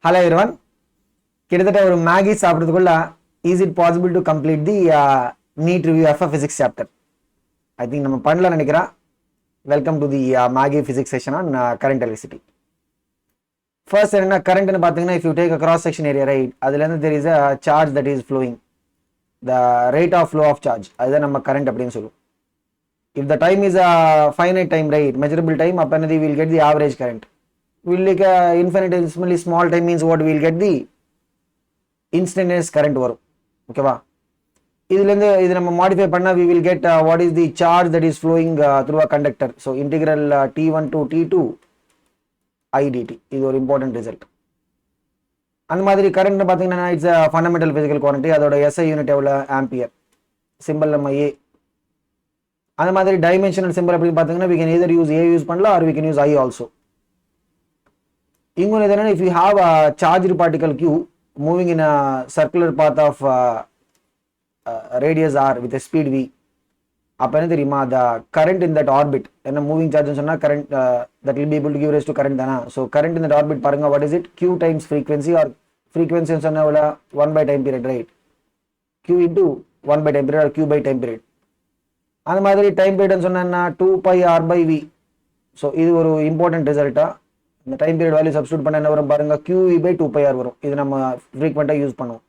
Hello everyone. கிட்டத்தட்ட ஒரு Maggi சாப்பிட்றதுக்குள்ள is it possible to complete the NEET review of physics chapter. I think நம்ம பண்ணல நினைக்கிறேன். Welcome to the Maggi physics session on current electricity. First என்ன கரண்ட்னு பார்த்தீங்கன்னா, if you take a cross section area right, அதுலேருந்து there is a charge that is flowing, the rate of flow of charge, அதுதான் நம்ம current அப்படின்னு சொல்லுவோம். If the time is a finite time right, மெஜரபிள் time, அப்போ என்னது will get the average current. Will like a infinitesimally small time means what we'll get the instantaneous current வரும். ஓகேவா? இதுலேருந்து இது நம்ம மாடிஃபை பண்ணால் we will get what is the charge that is flowing through a conductor. So integral t1 to t2 I dt. இது ஒரு important result. அந்த மாதிரி கரண்ட் பார்த்தீங்கன்னா it's a fundamental physical quantity. அதோட SI யூனிட் எவ்வளோ? Ampere. Simple நம்ம A. அந்த மாதிரி டைமென்ஷனல் சிம்பிள் அப்படின்னு பார்த்தீங்கன்னா we can either use A use பண்ணலாம் or we can use I also. If you have a charged particle Q moving in a circular path of radius r with a speed v, the current in that orbit, and a moving charge current that will be able to give rise to current. So current in that orbit, what is it? Q times frequency, or frequency 1 by time period, right? Q into 1 by time period or Q by time period. And the time period 2 pi r by v. So this is an important result. இந்த time period value substitute பண்ண என்ன வரும் பாருங்க, QE by 2 pi r வரும். இது நம்ம ஃப்ரீக்வெண்டா use பண்ணுவோம்.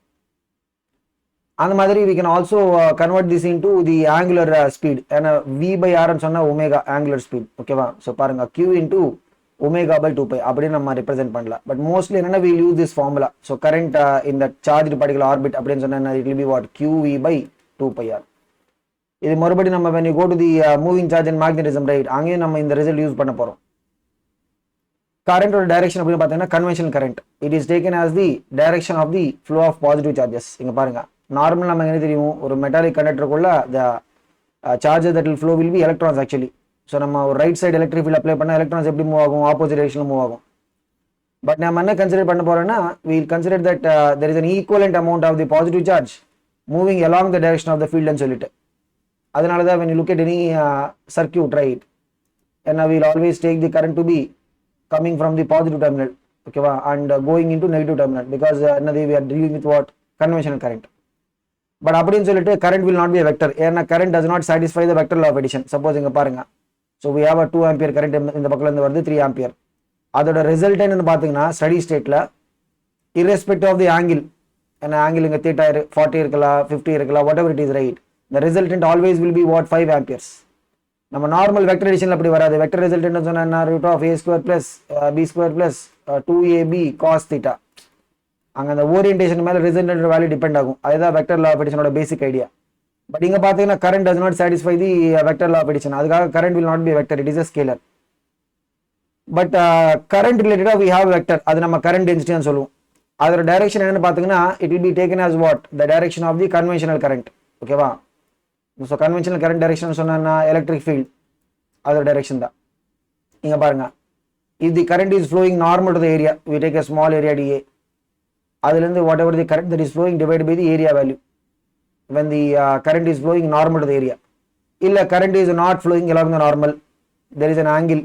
அந்த மாதிரி we can also convert this into the angular speed. ஏன்னா V by R ன்னு சொன்னா ஒமேகா angular speed. ஓகேவா? ஸோ பாருங்க Q into omega by 2 pi அப்படின்னு நம்ம ரெப்ரசென்ட் பண்ணலாம். பட் மோஸ்ட்லி என்னன்னா we use this formula. So current in the charged particle orbit அப்படின்னு சொன்னா it will be what? QE by 2 pi r. இது மறுபடியும் நம்ம when you go to the moving charge and magnetism, right, அங்கேயும் நம்ம இந்த result use பண்ண போறோம். Current or direction அப்படின்னு பார்த்தீங்கன்னா conventional current. It is taken as the direction of the flow of positive charges. இங்க பாருங்க, நார்மல் நம்ம என்ன தெரியும், ஒரு மெட்டாலிக் கண்டக்டருக்குள்ள the charges that will flow will be electrons actually. So நம்ம ஒரு right side electric field apply பண்ணால் எலக்ட்ரான்ஸ் எப்படி மூவ் ஆகும்? ஆப்போசிட் டைரக்ஷனில் மூவ் ஆகும். பட் நம்ம என்ன கன்சிடர் பண்ண போறோம்னா, we will consider that there is an equivalent amount of the positive charge moving along the direction of the field ன்னு சொல்லிட்டு. அதனால தான் when you look at any circuit, right, and we will always take the current to be coming from the positive terminal, okay, and going into negative terminal, because we are dealing with what? Conventional current. But அப்படினு சொல்லிட்டு current will not be a vector. ஏன்னா current does not satisfy the vector law of addition. Suppose இங்க பாருங்க, so we have a 2 ampere current இந்த பக்கத்துல இருந்து வருது 3 ampere. அதோட ரிசல்ட் என்னன்னு பாத்தீங்கன்னா ஸ்டடி ஸ்டேட்ல irrespective of the angle, and angle இங்க theta 40 இருக்கலாம் 50 இருக்கலாம், whatever it is, right, the resultant always will be what? 5 amperes. நம்ம நார்மல் வெக்டர் எடிஷன்ல அப்படி வராது. வெக்டர் ரிசல்ட் என்ன சொன்னா root of a square plus b square plus 2ab cos theta. அங்க அந்த ஓரியன்டேஷன் மேல ரிசல்டன்ட் வேல்யூ டிபெண்ட் ஆகும். அதுதான் வெக்டர் லா ஆஃப் எடிஷனோட பேசிக் ஐடியா. பட் இங்க பாத்தீங்கன்னா current does not satisfy the vector law of addition. அதுக்காக current will not be a vector, it is a scalar. But current related we have vector, அது நம்ம current density ன்னு சொல்லுவோம். அதோட direction என்னன்னு பாத்தீங்கன்னா it will be taken as what? The direction of the conventional current. ஓகேவா? So conventional current direction சொன்னா electric field அதோட டைரக்ஷன் தான். இங்க பாருங்க, if the current is flowing normal to the area, we take a small area dA, அதுலேருந்து whatever the current that is flowing divide by the area value when the current is flowing normal to the area. இல்ல current is not flowing along the normal, there is an angle,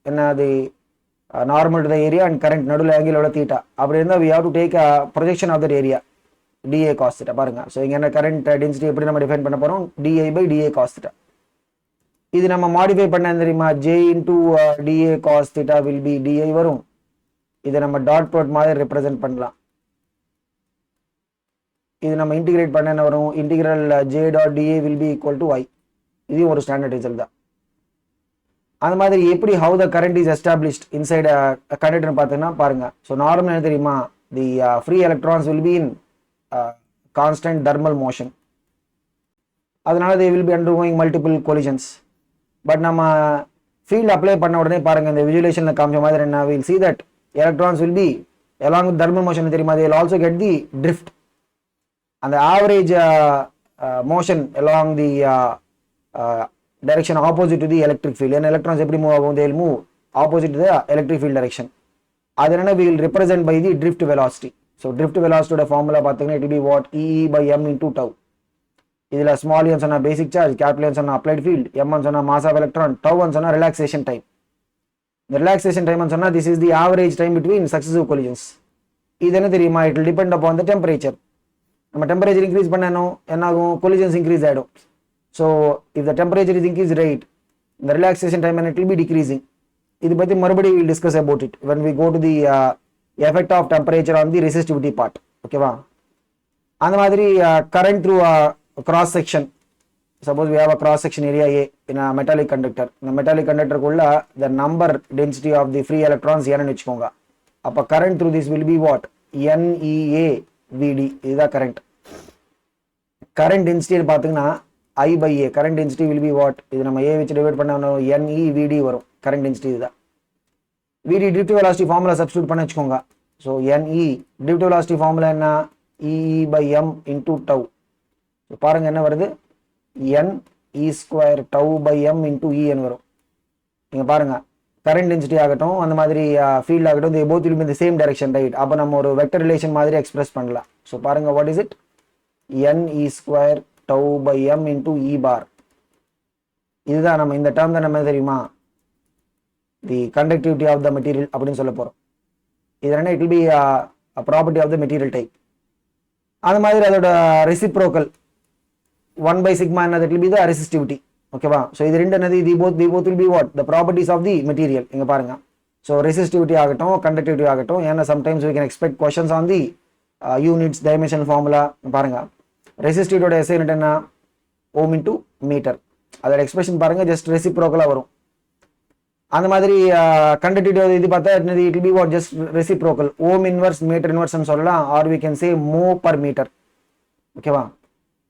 என்ன அது normal to the area and current நடுவில் angle எவ்வளோ theta, அப்படி இருந்தால் we have to take a projection of that area dA cos theta. பாருங்க, so இங்க என்ன current density எப்படி நம்ம டிஃபைன் பண்ண போறோம்? dI by dA cos theta. இது நம்ம மாடிஃபை பண்ண தெரியுமா? J into dA cos theta will be dI வரும். இதை நம்ம டாட் ப்ராடக்ட் மாதிரி ரெப்ரசென்ட் பண்ணலாம். இது நம்ம இன்டிகிரேட் பண்ண என்ன வரும்? Integral J dot dA will be equal to I. இது ஒரு ஸ்டாண்டர்ட் ரிசல்ட் தான். அந்த மாதிரி எப்படி how the current is established inside a conductor பார்த்தீங்கன்னா பாருங்க, ஸோ நார்மல் என்ன தெரியுமா? the free electrons will be in constant thermal motion. அதனால they will be undergoing multiple collisions. But நம்ம ஃபீல்ட் அப்ளை பண்ண உடனே பாருங்க, இந்த விஜுவலேஷன்ல காமிச்ச மாதிரி என்ன, we will see that electrons will be along with thermal motion தெரியுமா? they will also get the drift. அந்த average motion along the direction opposite to the electric field. ஏன்னா electrons எப்படி மூவ் ஆகும்? they will move opposite to the electric field direction. அது என்ன? we will represent by the drift velocity. So drift velocity ஓட formula பார்த்தீங்கன்னா it will be what? E by m into tau. இதுல small n சொன்னா பேசிக் charge, capital n சொன்னா applied field, m சொன்னா mass of electron, tau சொன்னா relaxation time. இந்த relaxation time சொன்னா this is the average time between successive collisions. இது என்ன தெரியுமா, it will depend upon the temperature. நம்ம டெம்பரேச்சர் இன்க்ரீஸ் பண்ணணும் என்ன ஆகும், கொலிஷன்ஸ் இன்க்ரீஸ் ஆகிடும். So if the temperature is increase right, இந்த relaxation time and it will be decreasing. இது பற்றி மறுபடியும் will discuss about it when we go to the effect of temperature on the resistivity part. ஓகேவா? அந்த மாதிரி current through a cross section. Suppose we have a cross section area A in a metallic conductor. இந்த metallic conductor குள்ள the number density of the free electrons n ன்னு வெச்சுக்கோங்க. அப்ப current through this will be what? NEA VD. இதுதான் current. Current density பாத்தீங்கன்னா I by A. Current density will be what? இது நம்ம A வச்சு டிவைட் பண்ணா NE VD வரும். current density இதுதான். VD derivative velocity formula substitute பண்ண வெச்சுக்கோங்க. So NE derivative velocity formula என்ன? E by m into tau. So பாருங்க என்ன வருது, n e square tau by m into E n வரும். நீங்க பாருங்க current density ஆகட்டும் அந்த மாதிரி field ஆகட்டும், they both will be in the same direction, right? அப்ப நம்ம ஒரு vector relation மாதிரி எக்ஸ்பிரஸ் பண்ணலாம். So பாருங்க what is it, n e square tau by m into E bar. இதுதான் நம்ம இந்த term தான் நம்ம தெரியுமா, the conductivity of the material அப்படின்னு சொல்ல போறோம். இது என்ன, it will be a property of the material type. அந்த மாதிரி அதோட reciprocal 1 by sigma என்ன, that will be the resistivity. ஓகேவா? ஸோ இது ரெண்டு என்னது, they both will be what, the properties of the material. இங்க பாருங்க, ஸோ resistivity ஆகட்டும் conductivity ஆகட்டும், ஏன்னா sometimes we can expect questions on the units dimensional formula. பாருங்க resistivity ஓட SI யூனிட் என்ன, ohm into meter. அதோட எக்ஸ்பிரஷன் பாருங்க ஜஸ்ட் ரெசிப்ரோக்கலா வரும். அந்த மாதிரி கண்டக்டிவிட்டி இது பார்த்தா it will be what, just reciprocal, ohm inverse meter inverse ன்னு சொல்லலாம், or we can say mho per meter. ஓகேவா?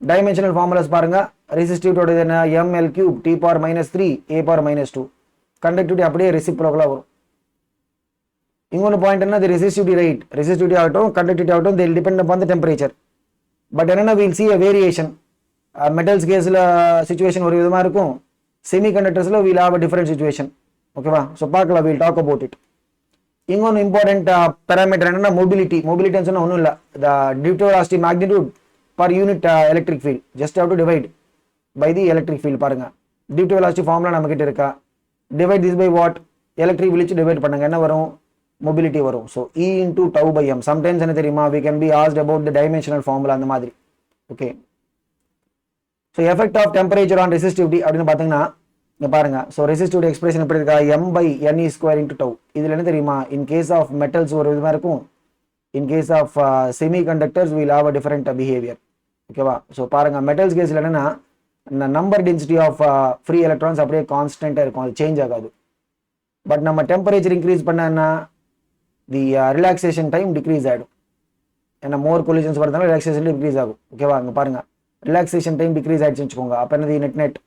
டைமென்ஷனல் ஃபார்முலாஸ் பாருங்க, ரெசிஸ்டிவிட்டி என்ன, ml cube t power minus 3 a power minus 2. Conductivity அப்படியே ரெசிப்ரோக்கலா வரும். இன்னொரு பாயிண்ட் என்ன, the resistivity rate, resistivity ஆகட்டும் கண்டக்டிவிட்டி ஆகட்டும், they will depend upon the temperature. But என்னன்னா we'll see a variation. Metals கேஸ்ல சிச்சுவேஷன் ஒரு விதமா இருக்கும், செமி கண்டக்டர்ஸ்ல we'll have a different situation. ஓகேவா? ஸோ பார்க்கலாம், we'll talk about it. இன்னொன்று இம்பார்ட்டன்ட் பேராமீட்டர் என்னன்னா மொபிலிட்டி. மொபிலிட்டின்னு சொன்னா ஒன்றும் இல்லை, the derivative velocity magnitude per unit electric field, just have to divide by the electric field. பாருங்க derivative velocity formula நம்ம கிட்ட இருக்கா, divide this by what, electric field divide பண்ணுங்க, என்ன வரும், mobility வரும். so E into tau by m. sometimes என்ன தெரியுமா, we can be asked about the dimensional formula அந்த மாதிரி. okay, so effect of temperature on resistivity அப்படின்னு பார்த்தீங்கன்னா இங்க பாருங்க, so resistivity expression எப்படி இருக்கா, m by n e square into tau. இதுல என்ன தெரியுமா, in case of metals ஒரு விதமா இருக்கும், in case of semiconductors we will have a different behavior. ஓகேவா? ஸோ பாருங்க மெட்டல்ஸ் கேஸ்ல என்னன்னா number density of free electrons அப்படியே கான்ஸ்டன்டா இருக்கும், அது சேஞ்ச் ஆகாது. பட் நம்ம டெம்பரேச்சர் இன்க்ரீஸ் பண்ணா தி ரிலாக்ஸேஷன் டைம் டிக்ரீஸ் ஆகிடும். ஏன்னா மோர் கொலிஷன்ஸ் வரதுனால ரிலாக்ஸேஷன் டிக்ரீஸ் ஆகும். ஓகேவா? அங்கே பாருங்க ரிலாக்ஸேஷன் டைம் டிக்ரீஸ் ஆயிடுச்சுன்னு வச்சுக்கோங்க, அப்போ என்னது நெட்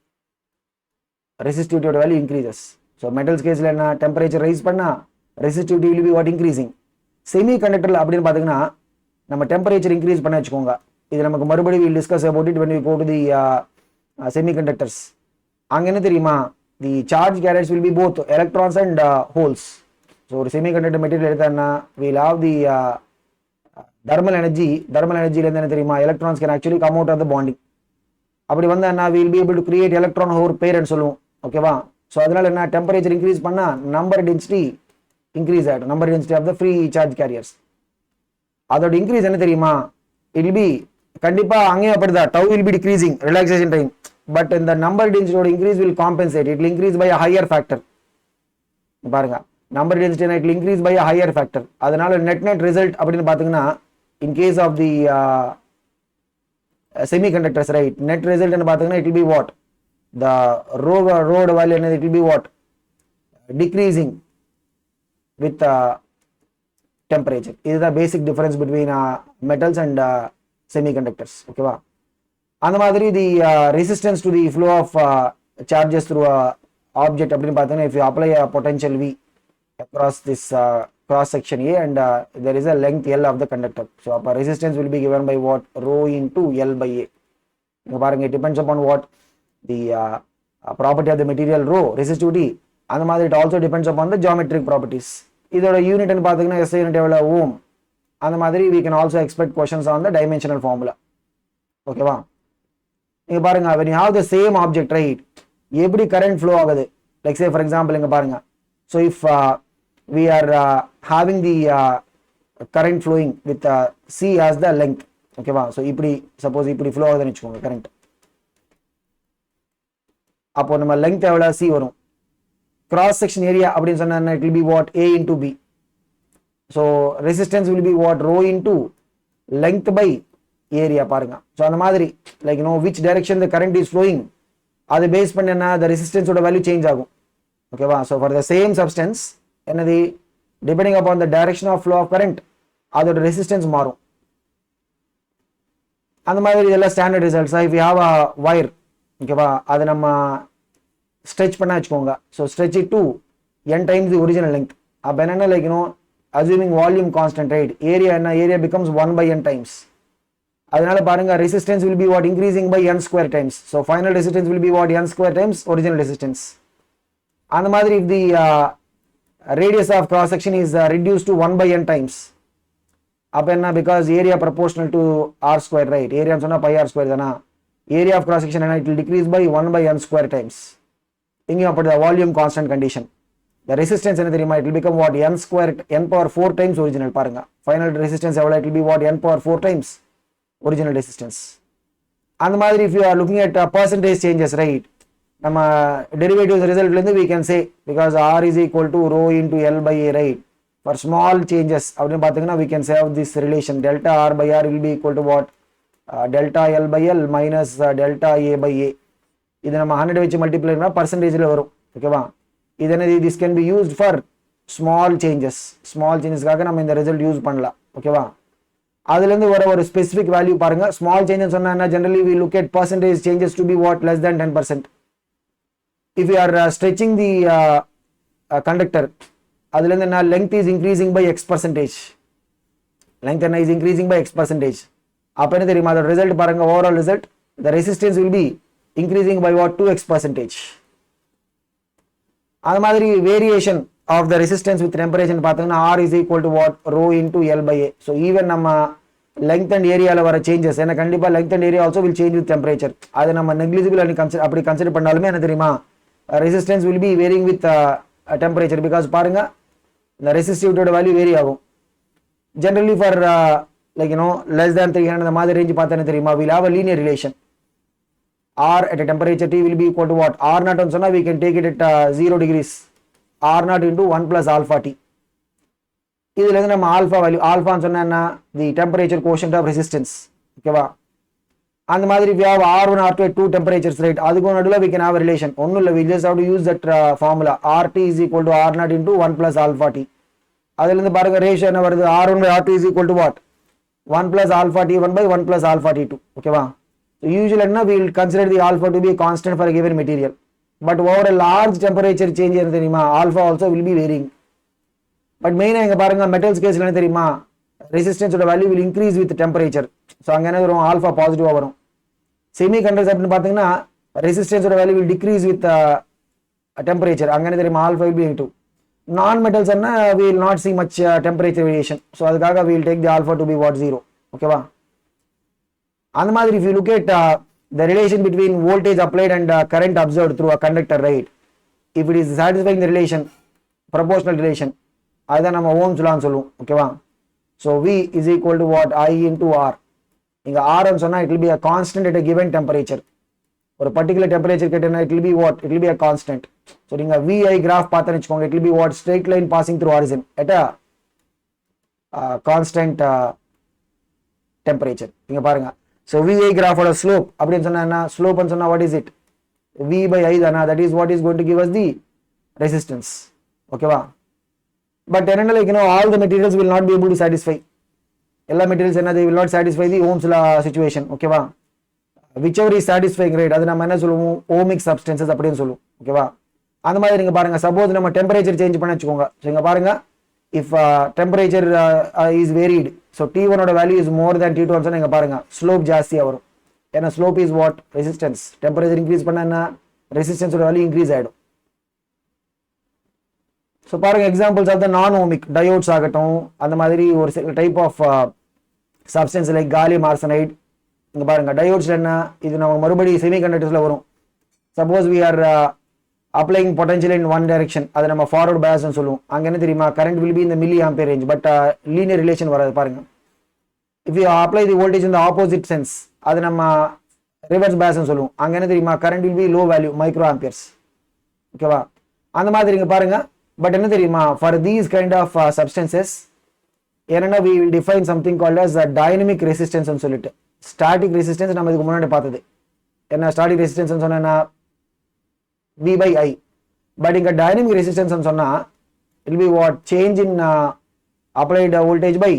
ரெசிஸ்டிவிட்டியோட வேல்யூ இன்க்ரீசஸ். ஸோ மெட்டல்ஸ் கேஸ்ல என்ன, டெம்பரேச்சர் ரைஸ் பண்ணா resistivity will be what, increasing. Semi கண்டக்டர்ல அப்படின்னு பார்த்தீங்கன்னா நம்ம டெம்பரேச்சர் இன்க்ரீஸ் பண்ண வச்சுக்கோங்க, இது நமக்கு மறுபடியும் we'll discuss about it when we go to the semiconductors. அங்க என்ன தெரியுமா, the charge carriers will be both electrons and holes. so ஒரு semiconductor material எடுத்தா we'll have the thermal energy. thermal energy ல இருந்து என்ன தெரியுமா, electrons can actually come out of the bonding. அப்படி வந்தா we'll be able to create electron hole pair ன்னு சொல்லுவோம். ஓகேவா? so அதனால என்ன, டெம்பரேச்சர் இன்க்ரீஸ் பண்ணா நம்பர் டென்சிட்டி இன்க்ரீஸ் ஆயிடும், number density of the free charge carriers. அதோட இன்க்ரீஸ் என்ன தெரியுமா, it will be கண்டிப்பா அங்கேயும் அப்படிதான், tau will be decreasing relaxation time, but இந்த number density ஓட increase will compensate, it will increase by a higher factor. பாருங்க number density it will increase by a higher factor. அதனால net result அப்படின்னு பாத்தீங்கன்னா in case of the semiconductors, right, net result என்ன பாத்தீங்கன்னா it will be what, the rho value it will be what, decreasing with temperature. இதுதான் basic difference between metals and semiconductors. ஓகேவா? அந்த மாதிரி the resistance to the flow of charges through a object அப்படின்னு பார்த்தீங்கன்னா if you apply a potential V across this cross section A and there is a length L of the conductor, so அப்ப resistance will be given by what, rho into L by A. இங்க பாருங்க it depends upon what, the property of the material rho, resistivity. அந்த மாதிரி it also depends upon the geometric properties. இதோட unit பார்த்தீங்கன்னா SI unit எவ்வளவு, ஓம். அந்த மாதிரி we can also expect questions on the dimensional formula. ஓகேவா? இங்க பாருங்க when you have the same object, right, எப்படி current flow ஆகுது, like say for example இங்க பாருங்க, so if we are having the current flowing with C as the length. ஓகேவா? So இப்படி suppose இப்படி ஃப்ளோ ஆகுதுன்னு வச்சுக்கோங்க கரண்ட். அப்போ நம்ம லெங்த் எவ்வளோ சி வரும். கிராஸ் செக்ஷன் ஏரியா அப்படின்னு சொன்னா it will be what A into B. So resistance will be what rho into length by area பாருங்க. ஸோ அந்த மாதிரி like which direction the current is flowing அது பேஸ் பண்ணி என்ன த ரெசிஸ்டன்ஸோட வேல்யூ சேஞ்ச் ஆகும். ஓகேவா? So for the same substance என்னது depending upon the direction of flow of current அதோட ரெசிஸ்டன்ஸ் மாறும். அந்த மாதிரி இதெல்லாம் standard results. If you have a wire, ஓகேவா, அதை நம்ம ஸ்ட்ரெச் பண்ண வச்சுக்கோங்க. So stretch it to n times the original length. அப்போ என்னென்ன like assuming volume constant, right, area என்ன ஏரியா பிகம்ஸ் 1/n டைம்ஸ். அதனால பாருங்க resistance will be what increasing by n square times. So final resistance will be what n square times original resistance. அந்த மாதிரி if the radius of cross section is reduce to 1/n times, அப்போ என்ன because area proportional to R square, right, ஏரியான்னு சொன்னால் πr square தானா. Area of cross section என்ன it will decrease by 1/n square times. இங்கே அப்படி volume constant condition. The resistance என்ன தெரியுமா it will become what n square n power 4 times original. பாருங்க final resistance எவ்வளோ it will be what n power 4 times original resistance. அந்த மாதிரி if you are looking at percentage changes, right, நம்ம derivatives ரிசல்ட்லேருந்து we can say because r is equal to rho into L by A, right, for small changes அப்படின்னு பார்த்தீங்கன்னா we can say of this relation delta r by r will be equal to what delta L by L minus delta A by A. இது நம்ம 100 வச்சு multiply பண்ணா பர்சன்டேஜில் வரும். ஓகேவா? இது என்னது this can be used for small changes. Small சேஞ்சஸ்க்காக நம்ம இந்த ரிசல்ட் யூஸ் பண்ணலாம். ஓகேவா? அதுலேருந்து வர ஒரு ஸ்பெசிஃபிக் வேல்யூ பாருங்க. ஸ்மால் சேஞ்சஸ் சொன்னா என்ன generally we look at percentage changes to be what less than 10%. If you are stretching the conductor, அதுலேருந்து என்ன length is increasing by x percentage. Length என்ன is increasing by x percentage. அப்போ என்ன தெரியுமா அதோட result பாருங்க. Overall result the resistance will be increasing by what 2x percentage. அது மாதிரி variation of the resistance with temperature பார்த்தீங்கன்னா r is equal to what rho into L by A. So even நம்ம length and ஏரியாவில் வர changes ஏன்னா கண்டிப்பாக length and area also will change with temperature. அது நம்ம நெக்லிஜிபிள் அப்படி கன்சிடர் பண்ணாலுமே என்ன தெரியுமா resistance will be varying with temperature. Because பாருங்க இந்த ரெசிஸ்டிவிட்டியோட வேல்யூ வேரி ஆகும். Generally for like less than 300 இந்த மாதிரி ரேஞ்ச் பார்த்தா என்ன தெரியுமா will have a linear relation. R at a temperature T will be equal to what R naught சொன்னா we can take it at 0 degrees R naught into 1 plus alpha T. இதுல இருந்து நம்ம alpha value ஆல்பான்னு சொன்னா என்ன the temperature quotient of resistance. ஓகேவா? அந்த மாதிரி we have R1 R2 at 2 temperatures, right, அதுக்கு நடுவில் we can have a relation. ஒன்றும் இல்லை, we just have to use that formula RT is equal to R naught into 1 plus alpha T. அதுல இருந்து பாருங்க ரேஷியோ என்ன வருது R1 by R2 is equal to what 1 plus alpha T1 by 1 plus alpha T2. ஓகேவா? Usually we will consider the alpha to be a constant for a given material, but over a large temperature change என்ன தெரியுமா alpha also will be varying. But main இங்க பாருங்க metals கேஸ்ல என்ன தெரியுமா resistance ஓட value will increase with temperature. So அங்கே என்ன வரும் alpha பாசிட்டிவாக வரும். செமிகண்டக்டர்ஸ் அப்படின்னு பார்த்தீங்கன்னா resistance ஓட value will decrease with temperature. அங்கே என்ன தெரியுமா alpha will be into. நான் மெட்டல்ஸ் என்ன we will not see much temperature variation. So அதுக்காக we will take the alpha to be what 0. ஓகேவா? அந்த மாதிரி if you look at the relation between voltage applied and current observed through a conductor, right, if it is satisfying the relation proportional relation அதுதான் நம்ம ohms லான்னு சொல்லுவோம். ஓகேவா? So V is equal to what I into R. இங்க R ன்னு சொன்னா it will be a constant at a given temperature. ஒரு particular temperature கேட்டீங்கன்னா it will be what it will be a constant. So நீங்க VI graph பார்த்தா வச்சுக்கோங்க it will be what straight line passing through horizon at a constant temperature. இங்க பாருங்க. So VI graph ஓட slope அப்படின்னு சொன்னா என்ன slope ன்னு சொன்னா what is it V by I தானா, that is what is going to give us the resistance. ஓகேவா? பட் என்னன்னா like all the materials will not be able to satisfy. எல்லா மெட்டீரியல்ஸ் என்ன they will not satisfy the Ohm's law situation. ஓகேவா? whichever is satisfying, right, அது நம்ம என்ன சொல்லுவோம் ohmic substances அப்படின்னு சொல்லுவோம். ஓகேவா? அந்த மாதிரி நீங்க பாருங்க சப்போஸ் நம்ம டெம்பரேச்சர் சேஞ்ச் பண்ண வச்சுக்கோங்க. ஸோ இங்க பாருங்க if temperature is varied, so T1 ஓட value is more than T2 சொன்னா இங்க பாருங்க ஸ்லோப் ஜாஸ்தியா வரும். ஏன்னா slope is what resistance. Temperature increase பண்ணா என்ன ரெசிஸ்டன்ஸ் ஓட வேல்யூ இன்க்ரீஸ் ஆயிடும். ஸோ பாருங்க examples of the non ohmic diodes ஆகட்டும் அந்த மாதிரி ஒரு சில type of substance like gallium arsenide. இங்க பாருங்க டயோட்ஸ்ல என்ன இது நம்ம மறுபடியும் செமிகண்டக்டர்ஸ்ல வரும். Suppose we are applying potential in one direction, அது நம்ம ஃபார்வர்ட் பயாஸ்னு சொல்லுவோம். அங்கே என்ன தெரியுமா, கரண்ட் வில் பி இந்த milli ampere range, but linear relation வராது பாருங்க. If you apply the voltage in the opposite sense, அது நம்ம ரிவர்ஸ் பயாஸ்னு சொல்லுவோம். அங்கே என்ன தெரியுமா, current will be low value micro amperes. ஓகேவா, அந்த மாதிரி இங்கே பாருங்க. பட் என்ன தெரியுமா, for these kind of substances என்னன்னா we will define something called as a dynamic resistance னு சொல்லிட்டு. ஸ்டாட்டிக் ரெசிஸ்டன்ஸ் நம்ம இதுக்கு முன்னாடி பார்த்தது. என்ன ஸ்டாட்டிக் ரெசிஸ்டன்ஸ் சொன்னா V by I, பட் இங்க டைனமிக் ரெசிஸ்டன்ஸ் சொன்னா it will be what, change in applied voltage by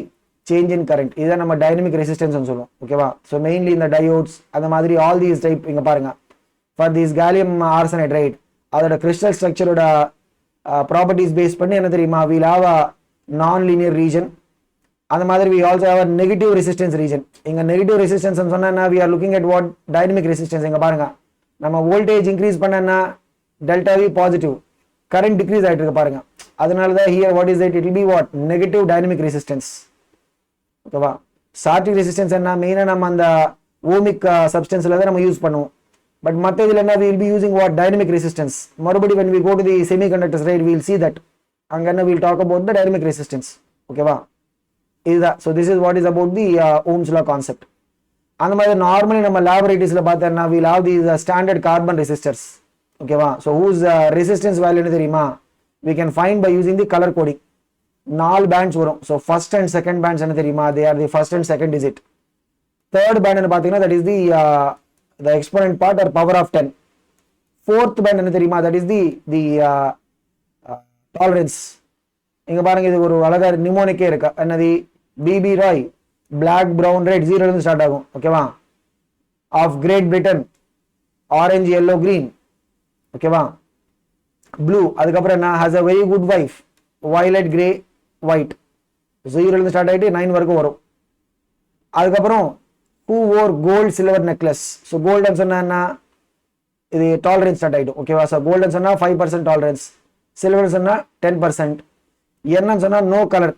change in current. இதான் நம்ம டைனமிக் ரெசிஸ்டன்ஸ் சொல்லுவோம். ஓகேவா, ஸோ மெயின்லி இந்த டயோட்ஸ் அந்த மாதிரி ஆல் தீஸ் டைப் இங்க பாருங்க. For these gallium arsenide right, அதோட கிறிஸ்டல் ஸ்ட்ரக்சரோட ப்ராப்பர்ட்டிஸ் பேஸ் பண்ணி என்ன தெரியுமா, we'll have a non-linear region. அந்த மாதிரி we also have a negative resistance region. இங்க negative resistance சொன்னா we are looking at what, dynamic resistance. இங்க பாருங்க, நம்ம வோல்டேஜ் இன்க்ரீஸ் பண்ணனா delta V positive, current decrease ஆயிட்டு இருக்கு பாருங்க. அதனால தான் here what is it will be what, negative dynamic resistance. ஓகேவா, ஸ்டாட்டிக் ரெசிஸ்டன்ஸ் என்ன மெயினா நம்ம அந்த ஓமிக் சப்ஸ்டன்ஸ்ல தான் நம்ம யூஸ் பண்ணுவோம். பட் மற்ற இதுல என்ன we will be using what, dynamic resistance. மறுபடி when we go to the semiconductors right, we will see that அங்க என்ன we will talk about the dynamic resistance. ஓகேவா, இதுதான். So this is what is about the Ohm's law concept. அந்த மாதிரி normally நம்ம லேபரேட்டரிஸ்ல பார்த்தோம்னா will have the standard carbon resistors. ஓகேவா, ஸோ ஹூஸ் ரெசிஸ்டன்ஸ் வேல்யூன்னு தெரியுமா, we can find by using the colour coding. 4 bands வரும். So first and second bands என்ன தெரியுமா, they are the first and second digit. Third band என்ன பார்த்தீங்கன்னா that is the exponent part or power of 10. Fourth pant என்ன தெரியுமா, that is the tolerance. இங்க பாருங்க, இது ஒரு அழகா நிமோனிக்கே இருக்கா, என்னது BB Roy, black brown red, 0 இருந்து ஸ்டார்ட் ஆகும். ஓகேவா, of great Britain, orange yellow green. ஓகேவா, ப்ளூ, அதுக்கப்புறம் என்ன, has a very good wife, violet grey white. 0 இருந்து ஸ்டார்ட் ஆகிட்டு 9 வரைக்கும் வரும். அதுக்கப்புறம் who wore gold silver necklace. So golden சொன்னா என்ன, இது டாலரன்ஸ் ஸ்டார்ட் ஆகிடும். ஓகேவா, ஸோ கோல்டன் சொன்னா 5% டாலரன்ஸ், சில்வர் சொன்னா 10%, என்னன்னு சொன்னா நோ கலர்.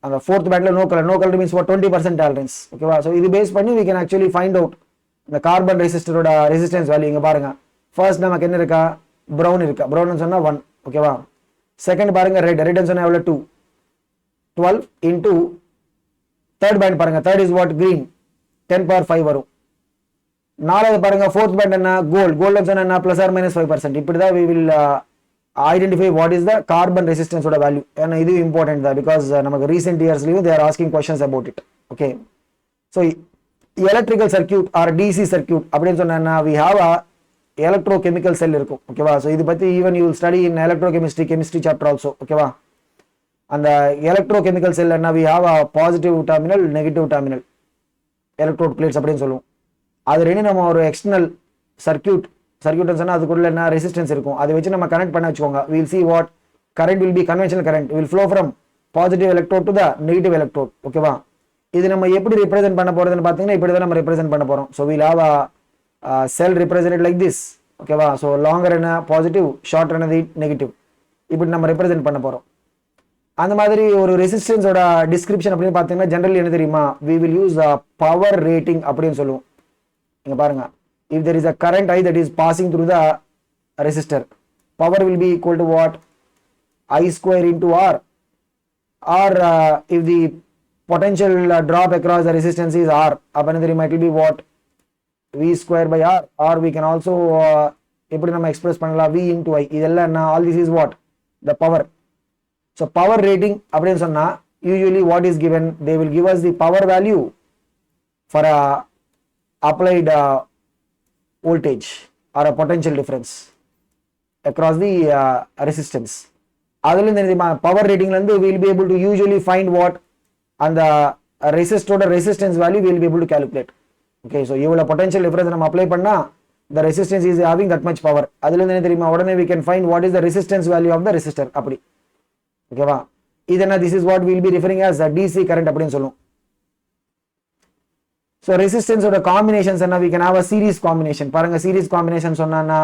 அந்த ஃபோர்த் பேண்ட்ல நோ கலர் மீன்ஸ் 20% டாலரன்ஸ். ஓகேவா, ஸோ இது பேஸ் பண்ணி we can actually find out இந்த கார்பன் ரெசிஸ்டரோட ரெசிஸ்டன்ஸ் வேல்யூ. இங்க பாருங்க, ஃபர்ஸ்ட் நமக்கு என்ன இருக்கா, ப்ரௌன் இருக்கா, ப்ரௌன் சொன்னா 1. ஓகேவா, செகண்ட் பாருங்க ரெட் சொன்னா எவ்வளவு, 2, 12 இன்டூ தேர்ட் பேண்ட் பாருங்க, தேர்ட் இஸ் வாட், கிரீன், 10^5 வரும். நாலாவது பாருங்க ஃபோர்த் பேண்ட் என்ன, கோல்டு சொன்னா என்ன, பிளஸ் ஆர் மைனஸ் 5%. இப்படிதான் we will identify what is the carbon resistance oda value. And இது important தான், because நமக்கு recent yearsலயும் they are asking questions about it. Okay, so electrical circuit or DC circuit அப்படின்னு சொன்னா we have a electrochemical cell இருக்கும். ஓகேவா, so இது பத்தி even you will study in chemistry chapter also. ஓகேவா, அந்த electrochemical cell என்ன, we have a positive terminal, negative terminal electrode plates அப்படின்னு சொல்லுவோம். அது ரெண்டு நம்ம ஒரு எக்ஸ்டர்னல் சர்க்யூட் சொன்னா அதுக்குள்ள என்ன ரெசிஸ்டன்ஸ் இருக்கும், அதை வச்சு நம்ம கனெக்ட் பண்ண வச்சுக்கோங்க. we will see what current will be, conventional current will flow from positive electrode to the negative electrode. ஓகேவா, இது நம்ம எப்படி ரெப்ரசென்ட் பண்ண போறதுன்னு பாத்தீங்கன்னா இப்படி தான் நம்ம ரெப்ரசென்ட் பண்ண போறோம். so we'll have a cell represented like this. ஓகேவா, so longer என்ன பாசிட்டிவ், ஷார்ட்டர் என்னது நெகட்டிவ், இப்படி நம்ம ரெப்ரசென்ட் பண்ண போறோம். அந்த மாதிரி ஒரு ரெசிஸ்டன்ஸோட டிஸ்கிரிப்ஷன் அப்படின்னு பாத்தீங்கன்னா ஜெனரலி என்ன தெரியுமா, we will use a power rating அப்படின்னு சொல்லுவோம். இங்க பாருங்க, if there is a current I that is passing through the resistor, power will be equal to what, I square into R. Or if the potential drop across the resistance is R, அப்ப தெரியுமா, it will be what, V square by R. Or we can also எப்படி நம்ம express பண்ணலாம், V into I. இதெல்லாம் என்ன, all this is what, the power. So power rating அப்படின்னு சொன்னா usually what is given, they will give us the power value for a applied voltage or a potential difference across the resistance. அதுல இருந்து power ரேட்டிங்ல இருந்து we will be able to usually find what அந்த ரெசிஸ்டரோட resistance value we will be able to calculate. Okay, so இவ்வளவு potential difference நம்ம apply பண்ணா the resistance is having that much power. அதுல இருந்து என்ன தெரியுமா, உடனே we can find what is the resistance value of the resistor. அப்படி ஓகேவா, இதனா this is what we will be referring as a DC current அப்படின்னு சொல்லுவோம். So resistance oda combinations enna, we can have a series combination. பாருங்க, series combination சொன்னானா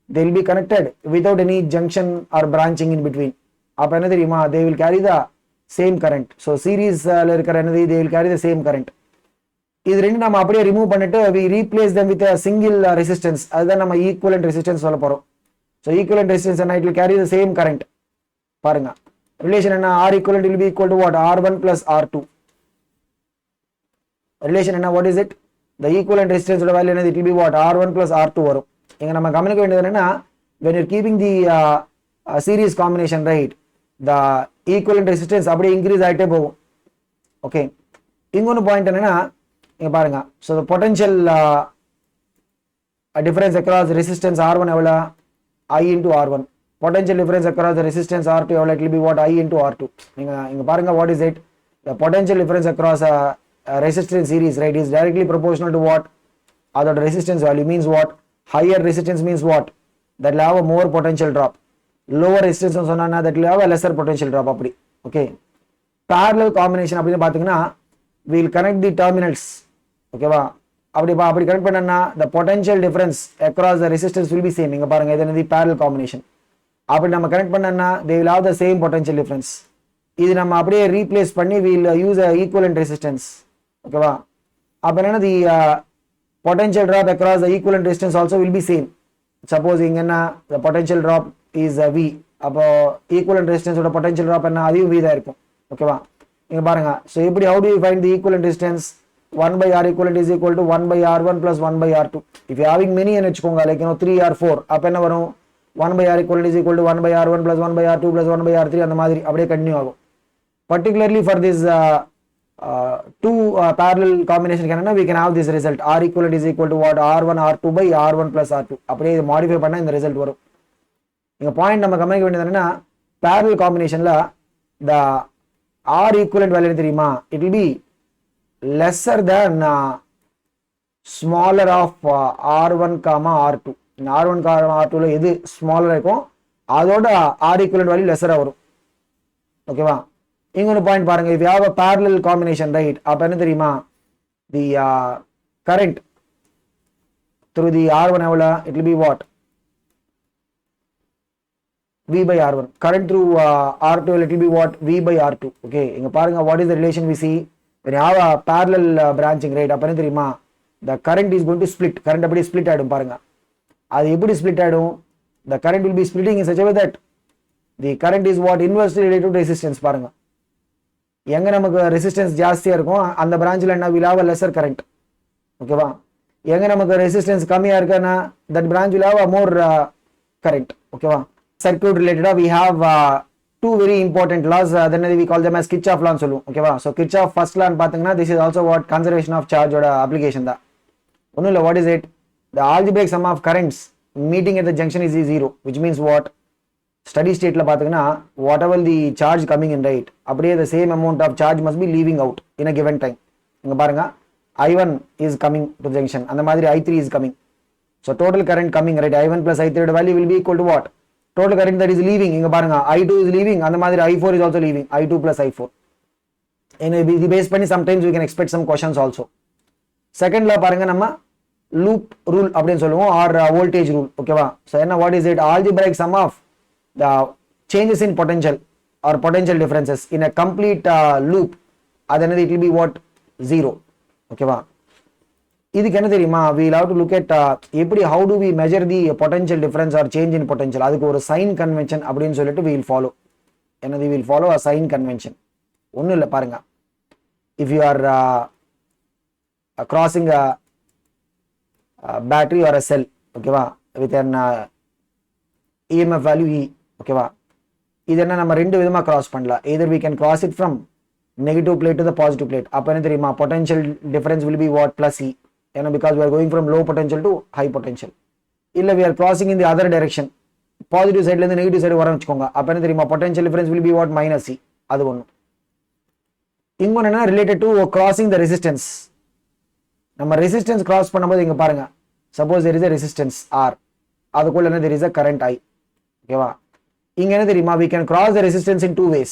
they will be connected without any junction or branching in between. அப்ப என்ன தெரியுமா, they will carry the same current. So series ல இருக்கிற என்னது, they will carry the same current. இது ரெண்டு நம்ம அப்படியே ரிமூவ் பண்ணிட்டு we replace them with a single resistance. அதுதான் நம்ம ஈக்குவலன்ட் ரெசிஸ்டன்ஸ் சொல்ல போறோம். ஸோ ஈக்குவலண்ட் ரெசிஸ்டன்ஸ் என்ன, it will carry the same current. பாருங்க ரிலேஷன் என்ன, R equivalent will be equal to what, R1 plus R2. Relation என்ன, what is it, the equivalent resistance ஓட value என்னது, it will be what, R1 plus R2 வரும். இங்க நம்ம கவனிக்க வேண்டியது என்னன்னா, when you're keeping the series combination, right, the equivalent resistance அப்படியே increase ஆயிட்டே போகும். ஓகே, இன்னொரு பாயிண்ட் என்னன்னா இங்க பாருங்க, so the potential difference across resistance R1 எவ்வளவு, I into R1. Potential difference across the resistance R2 எவ்வளவு, it will be what, I into R2. நீங்க இங்க பாருங்க, what is it, the potential difference across a resistance series, right, is directly proportional to what, அதோட resistance value. Means what, higher resistance means what, that will have a more potential drop. Lower resistance சொன்னா that will have a lesser potential drop. அப்படி okay. Parallel combination அப்படின்னு பாத்தீங்கன்னா we will connect the terminals. ஓகேவா, அப்படி connect பண்ணனா the potential difference across the resistance will be same. இங்க பாருங்க, இது என்னது parallel combination. அப்படி நம்ம கனெக்ட் பண்ணனா they will have the same potential difference. இது நம்ம அப்படியே ரீப்ளேஸ் பண்ணி we will use a equivalent resistance. ஓகேவா, அப்ப என்ன, the potential drop across the equivalent resistance also will be same. Suppose இங்க என்ன, the potential drop is V, அப்போ equivalent resistance ஓட potential drop என்ன, அதுவும் V தான் இருக்கும். ஓகேவா, இங்க பாருங்க, so எப்படி, how do you find the equivalent resistance, 1 by R equivalent is equal to 1 by R1 plus 1 by R2. If you are having many ன்னு வெச்சுக்கோங்க, like 3 or 4, அப்ப என்ன வரும், 1 by R equivalent is equal to 1 by R1 plus 1 by R2 plus 1 by R3, அந்த மாதிரி அப்படியே continue ஆகும். Particularly for this two parallel combination என்னன்னா, we can have this result, R equivalent is equal to what, R1 R2 by R1 plus R2. அப்படியே இதை modify பண்ணா இந்த result வரும். இங்க பாயிண்ட் நம்ம கவனிக்க வேண்டியது என்னன்னா, parallel combinationல the R equivalent value தெரியுமா, it will be lesser than smaller of R1 comma R2. இந்த R1 comma R2 ல எது ஸ்மாலர் இருக்கும், அதோட R equivalent value lesser வரும். ஓகேவா, இன்னொரு பாயிண்ட் பாருங்க, if you have a parallel combination, right, அப்ப என்ன தெரியுமா, the current through the R1 எவ்வளவு, it will be what, V by R1. Current through R2 it will be what, V by R2. okay, இங்க பாருங்க, what is the relation we see when you have a parallel branching, right, அப்ப என்ன தெரியுமா, the current is going to split. current அப்படியே split ஆயிடும். பாருங்க அது எப்படி split ஆயிடும், the current will be splitting in such a way that the current is what, inversely related to resistance. பாருங்க எங்க நமக்கு ரெசிஸ்டன்ஸ் ஜாஸ்தியா இருக்கும் அந்த பிரான்ச்ல என்ன, will have a lesser current. ஓகேவா, எங்க நமக்கு ரெசிஸ்டன்ஸ் கம்மியா இருக்குன்னா that branch will have a more current. ஓகேவா, circuit related we have two very important laws, then we call them as Kirchhoff law னு சொல்லுவோம். ஓகேவா, so Kirchhoff first law பாத்தீங்கன்னா this is also what, conservation of charge ஓட application தான். ஒண்ணும் இல்ல, what is it, the algebraic sum of currents meeting at the junction is zero, which means what, steady state ல பாத்தீங்கன்னா whatever the charge coming in, right, அப்படியே the same amount of charge must be leaving out in a given time. இங்க பாருங்க, I1 is coming to the junction, அந்த மாதிரி I3 is coming, so total current coming, right, I1 plus I3 ஓட value will be equal to what, total current that is leaving. இங்க பாருங்க, I2 is leaving, அந்த மாதிரி I4 is also leaving, I2 plus I4. இது base பண்ணி sometimes we can expect some questions also. செகண்ட்ல பாருங்க, நம்ம லூப் ரூல் அப்படின்னு சொல்லுவோம், or voltage rule. ஓகேவா, so என்ன, what is it, algebraic sum of the changes in potential or potential differences in a complete loop, அது என்னது, it will be what, 0. ஓகேவா, இதுக்கு என்ன தெரியுமா, we will have to look at எப்படி, how do we measure the potential difference or change in potential, அதுக்கு ஒரு sign convention அப்படின்னு சொல்லிட்டு we will follow. என்னது, we will follow a sign convention. ஒண்ணும் இல்ல, பாருங்க, if you are crossing a battery or a cell, ஓகேவா, with an EMF value E. ஓகேவா, இது என்ன, நம்ம ரெண்டு விதமா கிராஸ் பண்ணலாம். either we can cross it from negative plate to the positive plate. அப்ப என்ன தெரியுமா, potential difference will be what, plus E. ஏன்னா because we are going from low potential to high potential. இல்ல we are crossing in the other direction, positive side ல இருந்து negative side வரணும் வெச்சுக்கோங்க, அப்ப என்ன தெரியுமா, potential difference will be what, minus E. அது ஒண்ணு. இன்னொன்னு என்ன, related to crossing the resistance. நம்ம resistance cross பண்ணும்போது இங்க பாருங்க, suppose there is a resistance R, அதுக்குள்ள என்ன, there is a current I. ஓகேவா, இங்க என்ன தெரியுமா, we can cross the resistance in two ways.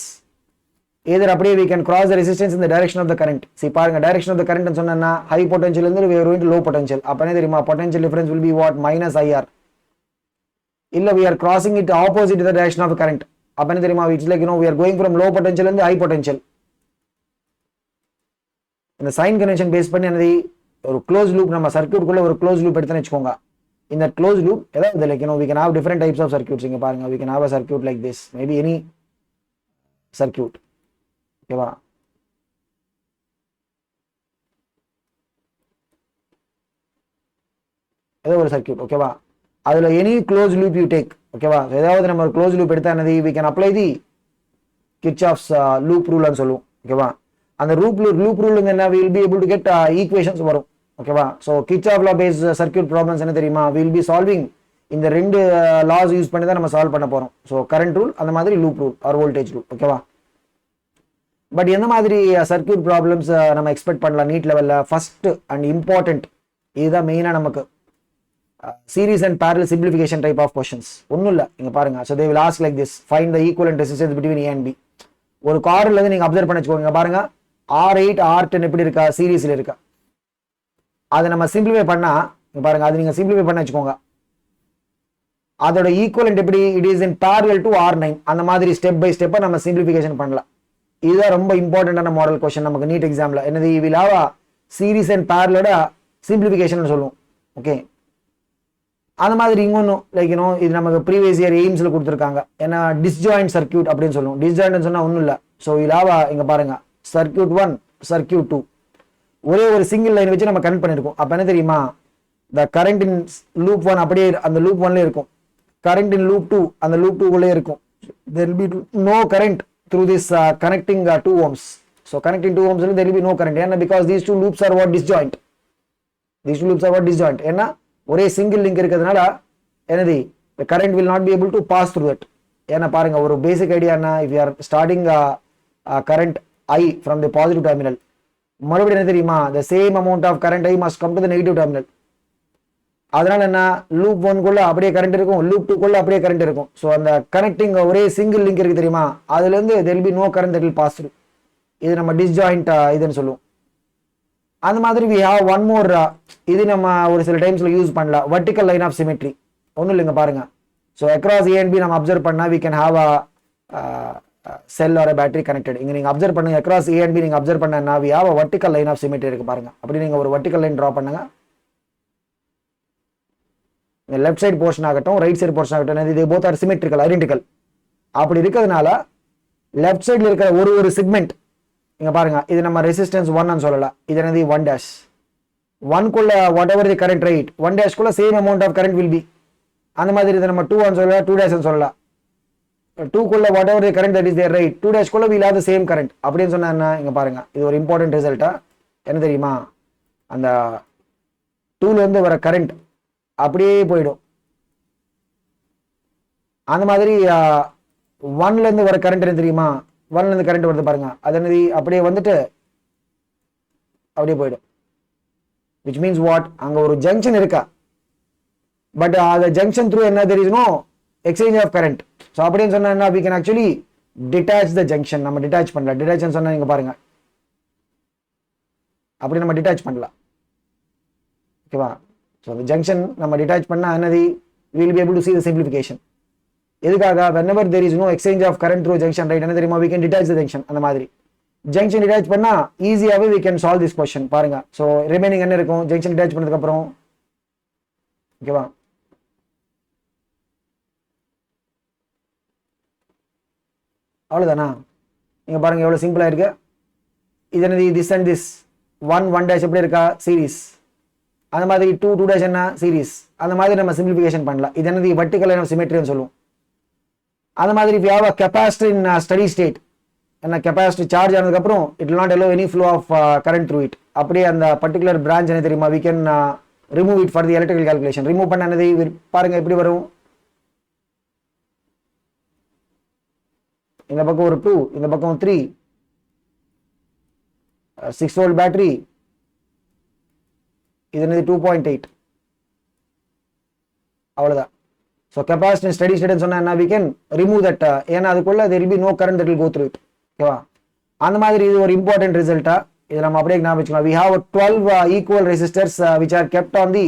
either அப்படியே we can cross the resistance in the direction of the current. see பாருங்க, direction of the current ன்னு சொன்னா high potential இருந்து we are going to low potential, அப்ப என்ன தெரியுமா, potential difference will be what, minus IR. இல்ல we are crossing it opposite to the direction of the current, அப்ப என்ன தெரியுமா, it's like we are going from low potential இருந்து high potential. இந்த sign convention base பண்ணி என்னது, ஒரு close loop, நம்ம சர்க்யூட் குள்ள ஒரு க்ளோஸ் லூப் எடுத்துன்னு வெச்சுக்கோங்க, in that closed loop ஏதாவது like we can have different types of circuits இங்க பாருங்க. We can have a circuit like this, maybe any circuit, ஓகேவா? ஏதோ ஒரு சர்க்யூட், ஓகேவா? அதுல any close loop you take, ஓகேவா? ஏதாவது நம்ம க்ளோஸ் லூப் எடுத்தா என்னது, we can apply the Kirchhoff's loop ரூல்னு சொல்லுவோம், ஓகேவா? அந்த லூப் ரூல் என்ன, we will be able to get equations வரும், ஓகேவா? So Kirchhoff law based circuit problems என்ன தெரியுமா, we will be solving இந்த ரெண்டு லாஸ் யூஸ் பண்ணி தான் நம்ம சால்வ் பண்ண போறோம். ஸோ கரண்ட் ரூல், அந்த மாதிரி loop rule or voltage rule, ஓகேவா? பட் எந்த மாதிரி சர்க்யூட் ப்ராப்ளம்ஸ் நம்ம எக்ஸ்பெக்ட் பண்ணலாம் நீட் லெவல்ல? ஃபர்ஸ்ட் அண்ட் இம்பார்ட்டன்ட், இதுதான் மெயினா நமக்கு series and parallel simplification type of questions. ஒன்றும் இல்லை, இங்க பாருங்க. so they will ask like this, find the equivalent resistance between A and B. ஒரு கார்ல இருந்து நீங்க அப்சர்வ் பண்ணி வச்சுக்கோங்க. பாருங்க R8 R10 எப்படி இருக்கா, சீரீஸ்ல இருக்கா. அதை நம்ம சிம்பிளிஃபை பண்ணா, பாருங்க அது நீங்க சிம்பிளிஃபை பண்ண வச்சுக்கோங்க, அதோட ஈக்குவலன்ட் எப்படி, it is in parallel to R9. அந்த மாதிரி ஸ்டெப் பை ஸ்டெப்பா நம்ம சிம்பிளிஃபிகேஷன் பண்ணலாம். இதுதான் ரொம்ப இம்பார்ட்டன்டான மாடல் கொஸ்டின் நமக்கு நீட் எக்ஸாம்ல. என்னது, வில் ஹேவ் சீரிஸ் அண்ட் பேரலோட சிம்பிளிஃபிகேஷன் சொல்லுவோம், ஓகே? அந்த மாதிரி இங்கொன்னும் லைக் இது நமக்கு ப்ரீவியஸ் இயர் எய்ம்ஸ்ல கொடுத்துருக்காங்க. ஏன்னா டிஸ்ஜாயிண்ட் சர்க்யூட் அப்படின்னு சொல்லுவோம். டிஸ்ஜாயிண்ட் சொன்னா ஒன்றும் இல்லை. ஸோ இலாவா இங்க பாருங்க, சர்க்யூட் 1 சர்க்யூட் 2 ஒரே ஒரு சிங்கிள் லைன் வச்சு நம்ம கனெக்ட் பண்ணிருக்கோம். அப்ப என்ன தெரியுமா, த கரண்ட் இன் லூப் 1 அப்படியே அந்த லூப் 1ல இருக்கும், கரண்ட் இன் லூப் 2 அந்த லூப் 2 குள்ளே இருக்கும். there will be no current through this connecting 2 ohms. so connecting 2 ohms there will be no current. ஏன்னா because these two loops are what, disjoint. these two loops are what, disjoint. ஏன்னா ஒரே single link இருக்கிறதுனால என்னது, the current will not be able to pass through it. ஏன்னா பாருங்க ஒரு basic idea என்ன, if you are starting current I from the positive terminal, மறுபடியும் என்ன தெரியுமா, the same amount of current I must come to the negative terminal. அதனால என்ன, loop 1 குள்ள அப்படியே கரண்ட் இருக்கும், லூப் 2 குள்ள அப்படியே கரண்ட் இருக்கும். ஸோ அந்த கனெக்டிங் ஒரே சிங்கிள் லிங்க் இருக்கு தெரியுமா, அதுல இருந்து there will be no current that will pass through. இது நம்ம டிஸ்ஜாயிண்ட் இதுன்னு சொல்லுவோம். அந்த மாதிரி we have one more, இது நம்ம ஒரு சில டைம்ஸ்ல யூஸ் பண்ணலாம், vertical line of symmetry. ஒன்றும் இல்லைங்க பாருங்க. So across A and B நம்ம அப்சர்வ் பண்ணா we can have a cell or a battery connected. இங்க நீங்க அப்சர்வ் பண்ணுங்க, across A and B நீங்க அப்சர்வ் பண்ணா we have a vertical line of symmetry இருக்கு பாருங்க. அப்படி நீங்க ஒரு vertical line draw பண்ணுங்க. இந்த லெஃப்ட் சைடு போர்ஷன் ஆகட்டும் ரைட் சைடு போர்ஷன் ஆகட்டும், இது போத் ஆர் சிமெட்ரிக்கல், ஐடென்டிக்கல். அப்படி இருக்கிறதுனால லெஃப்ட் சைடுல இருக்கிற ஒரு செக்மெண்ட் இங்க பாருங்க, இது நம்ம ரெசிஸ்டன்ஸ் 1 சொல்லலாம், இது என்னது 1 1 குள்ள whatever the current right 1 குள்ள same amount of current will be. அந்த மாதிரி இதை நம்ம 2 சொல்லலாம், 2 சொல்லலாம். 2 குள்ள whatever the current that is there right, 2 குள்ள will have the same current அப்படின்னு சொன்னா என்ன, இங்க பாருங்க இது ஒரு இம்பார்ட்டன்ட் ரிசல்ட்டா என்ன தெரியுமா, அந்த 2ல இருந்து வர கரண்ட் அப்படியே போயிடும். அந்த மாதிரி 1ல இருந்து வர கரண்ட் என்ன தெரியுமா, 1ல இருந்து கரண்ட் வருது பாருங்க, அது என்னது அப்படியே வந்துட்டு அப்படியே போயிடும். which means what, அங்க ஒரு ஜங்ஷன் இருக்கா, பட் அந்த ஜங்ஷன் த்ரூ என்ன, there is no exchange of current. so அப்படின்னு சொன்னா என்ன, we can actually detach the junction. நம்ம டிட்டாச் பண்ணலாம். டிட்டாச் சொன்னா நீங்க பாருங்க அப்படி நம்ம டிட்டாச் பண்ணலாம், ஓகேவா? ஸோ அந்த ஜங்ஷன் நம்ம டிட்டாச் பண்ணா என்னது, we will be able to see the simplification. எதுக்காக, whenever there is no exchange of current through junction, right, என்ன தெரியுமா, we can detach the junction. அந்த மாதிரி ஜங்ஷன் டிட்டாச் பண்ணா ஈஸியாவே we can solve this question. பாருங்க, so remaining என்ன இருக்கும், junction detach பண்ணதுக்கு அப்புறம், ஓகேவா? அவ்வளவுதானா? நீங்க பாருங்க எவ்வளவு சிம்பிளா இருக்கு. இது என்னது, this and this 1 எப்படி இருக்கா, சீரிஸ். அந்த மாதிரி 2 என்ன, சீரிஸ். அந்த மாதிரி நம்ம சிம்பிளிஃபிகேஷன் பண்ணலாம். இது என்னது, வெர்டிகல் லைன் ஆஃப் சிமெட்ரின்னு சொல்லுவோம். அந்த மாதிரி if you have a capacitor in steady state, என்ன கெபாசிட்டி சார்ஜ் ஆனதுக்கு அப்புறம் it will not allow any flow of current through it. அப்படியே அந்த பர்టిక్యులர் பிரான்ச் என்ன தெரியுமா, we can remove it for the electrical calculation. Remove பண்ண என்னது பாருங்க எப்படி வரும், இந்த பக்கம் ஒரு 2, இந்த பக்கம் 3, 6 வோல்ட் பேட்டரி, இது என்னது 2.8, அவ்வளவுதான். ஸோ கெபாசிட்டி ஸ்டடி ஸ்டேட்னு சொன்னா we can remove that, ஏன்னா அதுக்குள்ள there will be no current that will go through it, ஓகேவா? அந்த மாதிரி இது ஒரு இம்பார்ட்டன்ட் ரிசல்ட்டா, இது நம்ம அப்படியே ஞாபகம் வச்சுக்கலாம். we have 12 equal resistors which are kept on the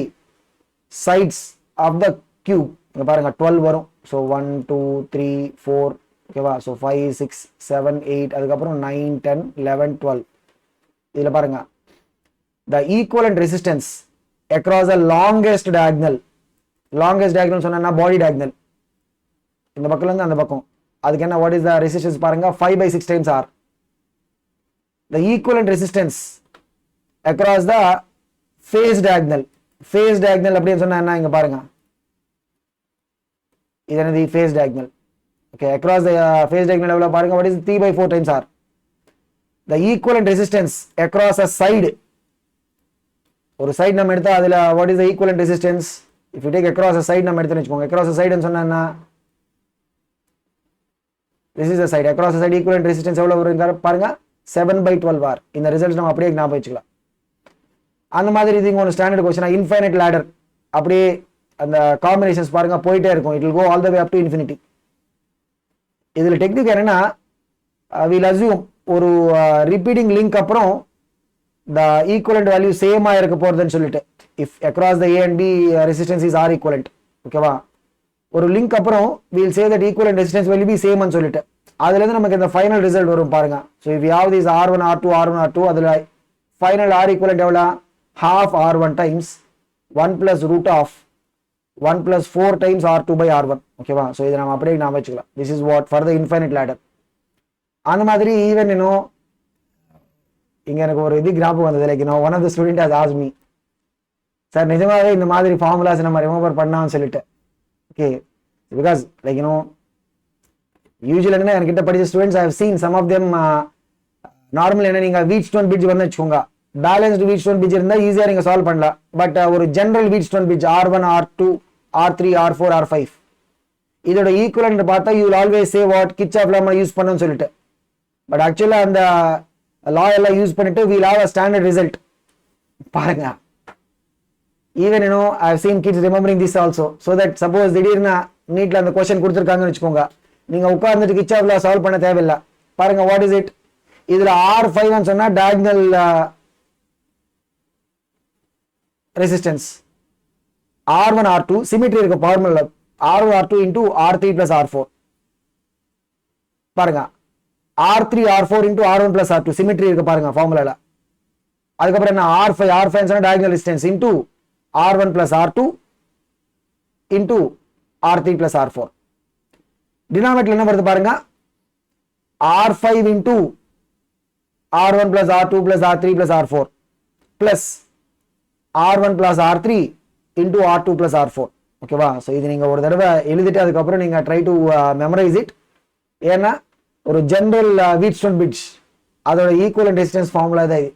sides of the cube. இங்க பாருங்க 12 வரும். ஸோ 1 2 3 4, ஓகேவா? ஸோ 5 6 7 8, அதுக்கப்புறம் 9 10 11 12. இதுல பாருங்க the equivalent resistance across the longest diagonal longest diagonal சொன்னா பாடி டயகனல், இந்த பக்கத்துல இருந்து அந்த பக்கம். அதுக்கு என்ன, வாட் இஸ் த ரெசிஸ்டன்ஸ் பாருங்க, 5/6 times R. The equivalent resistance across the face diagonal. Face diagonal அப்படின்னு சொன்னா என்ன, இங்க பாருங்க, இது என்னது face diagonal. Okay, across the face diagonal எவ்வளவு பாருங்க, what is 3/4 times R. The equivalent resistance across a side, ஒரு சைடு நம்ம எடுத்தா அதுல what is the equivalent resistance, if you take across a side நம்ம எடுத்துன்னு வச்சுக்கோங்க. அக்ராஸ் அ சைடுன்னு சொன்னா என்ன, this is the side, across the side equivalent resistance எவ்வளவு வரும் பாருங்க, 7/12 ஆர். இந்த ரிசல்ட் நம்ம அப்படியே ஞாபகம் வச்சுக்கலாம். அந்த மாதிரி இது இங்க ஒரு ஸ்டாண்டர்ட் क्वेश्चन, இன்ஃபைனைட் லேடர், அப்படியே அந்த காம்பினேஷன்ஸ் பாருங்க போயிட்டே இருக்கும். It will go all the way up to infinity. இதுல டெக்னிக் என்னன்னா, we'll assume ஒரு ரிப்பீட்டிங் லிங்க் அப்புறம் the equivalent value சேமா இருக்க போறதுன்னு சொல்லிட்டு, if across the A and B resistance is R equivalent, ஓகேவா, ஒரு லிங்க் அப்புறம் we'll say that equivalent resistance will be same ன்னு சொல்லிட்டு, அதுல இருந்து நமக்கு இந்த ஃபைனல் ரிசல்ட் வரும் பாருங்க. so if you have this R1 R2 R1 R2, அதுல ஃபைனல் R equivalent எவ்வளவு, half R1 times 1 plus root of 1 plus 4 times R2/R1, ஓகேவா. so இதை நம்ம அப்படியே ஞாபகம் வச்சுக்கலாம். this is what for the infinite ladder. அந்த மாதிரி ஈவன் இன்னும் இங்க எனக்கு ஒரு இது ஞாபகம் வந்தது, like one of the student has asked me, sir நிஜமாவே இந்த மாதிரி ஃபார்முலாஸ் நம்ம ரிமூவர் பண்ணான்னு சொல்லிட்டு. ஓகே, பிகாஸ் லைக் யூஜுவல் என்ன என்கிட்ட படிச்ச students I have seen some of them normal என்ன, நீங்க வீட் ஸ்டோன் பிரிட்ஜ் வந்து வச்சுக்கோங்க, பேலன்ஸ்டு வீட் ஸ்டோன் பிரிட்ஜ் இருந்தா ஈஸியா நீங்க சால்வ் பண்ணலாம். பட் ஒரு ஜெனரல் வீட் stone bridge R1 R2 R3 R4 R5, இதோட ஈக்குவலன்ட் பார்த்தா you will always say what Kirchhoff law use பண்ணணும்னு சொல்லிட்டு. பட் ஆக்சுவலா அந்த லா எல்லாம் யூஸ் பண்ணிட்டு we'll have a standard result பாருங்க. even I have seen kids remembering this also, so that suppose திடீர்னு நீட்ல அந்த क्वेश्चन கொடுத்திருக்காங்கன்னு வெச்சுக்கோங்க, நீங்க உட்கார்ந்துட்டு கிர்ச்சாஃப் லா சால்வ் பண்ண தேவையில்லை. பாருங்க what is it, இதுல R5 ன்னு சொன்னா diagonal resistance, R1 R2 symmetry இருக்கு formula, R1 R2 into R3 plus R4. பாருங்க R3 R4 into R1 plus R2 symmetry இருக்கு பாருங்க ஃபார்முலால. அதுக்கப்புறம் என்ன, R5 சொன்னா diagonal resistance into R1 plus R2 into R3 plus R4. Denominator என்ன வருது பாருங்க, R5 into R1 plus R2 plus R3 plus R4 plus R1 plus R3 into R2 plus R4. ஓகேவா. So இது நீங்க ஒரு தடவை எழுதிட்டு அதுக்கப்புறம் நீங்க ட்ரை டு மெமரைஸ் இட். ஏன்னா ஒரு ஜெனரல் வீட்ஸ்டோன் பிரிட்ஜ் அதோட ஈக்குவலன்ட் ரெசிஸ்டன்ஸ் ஃபார்முலா தான் இது.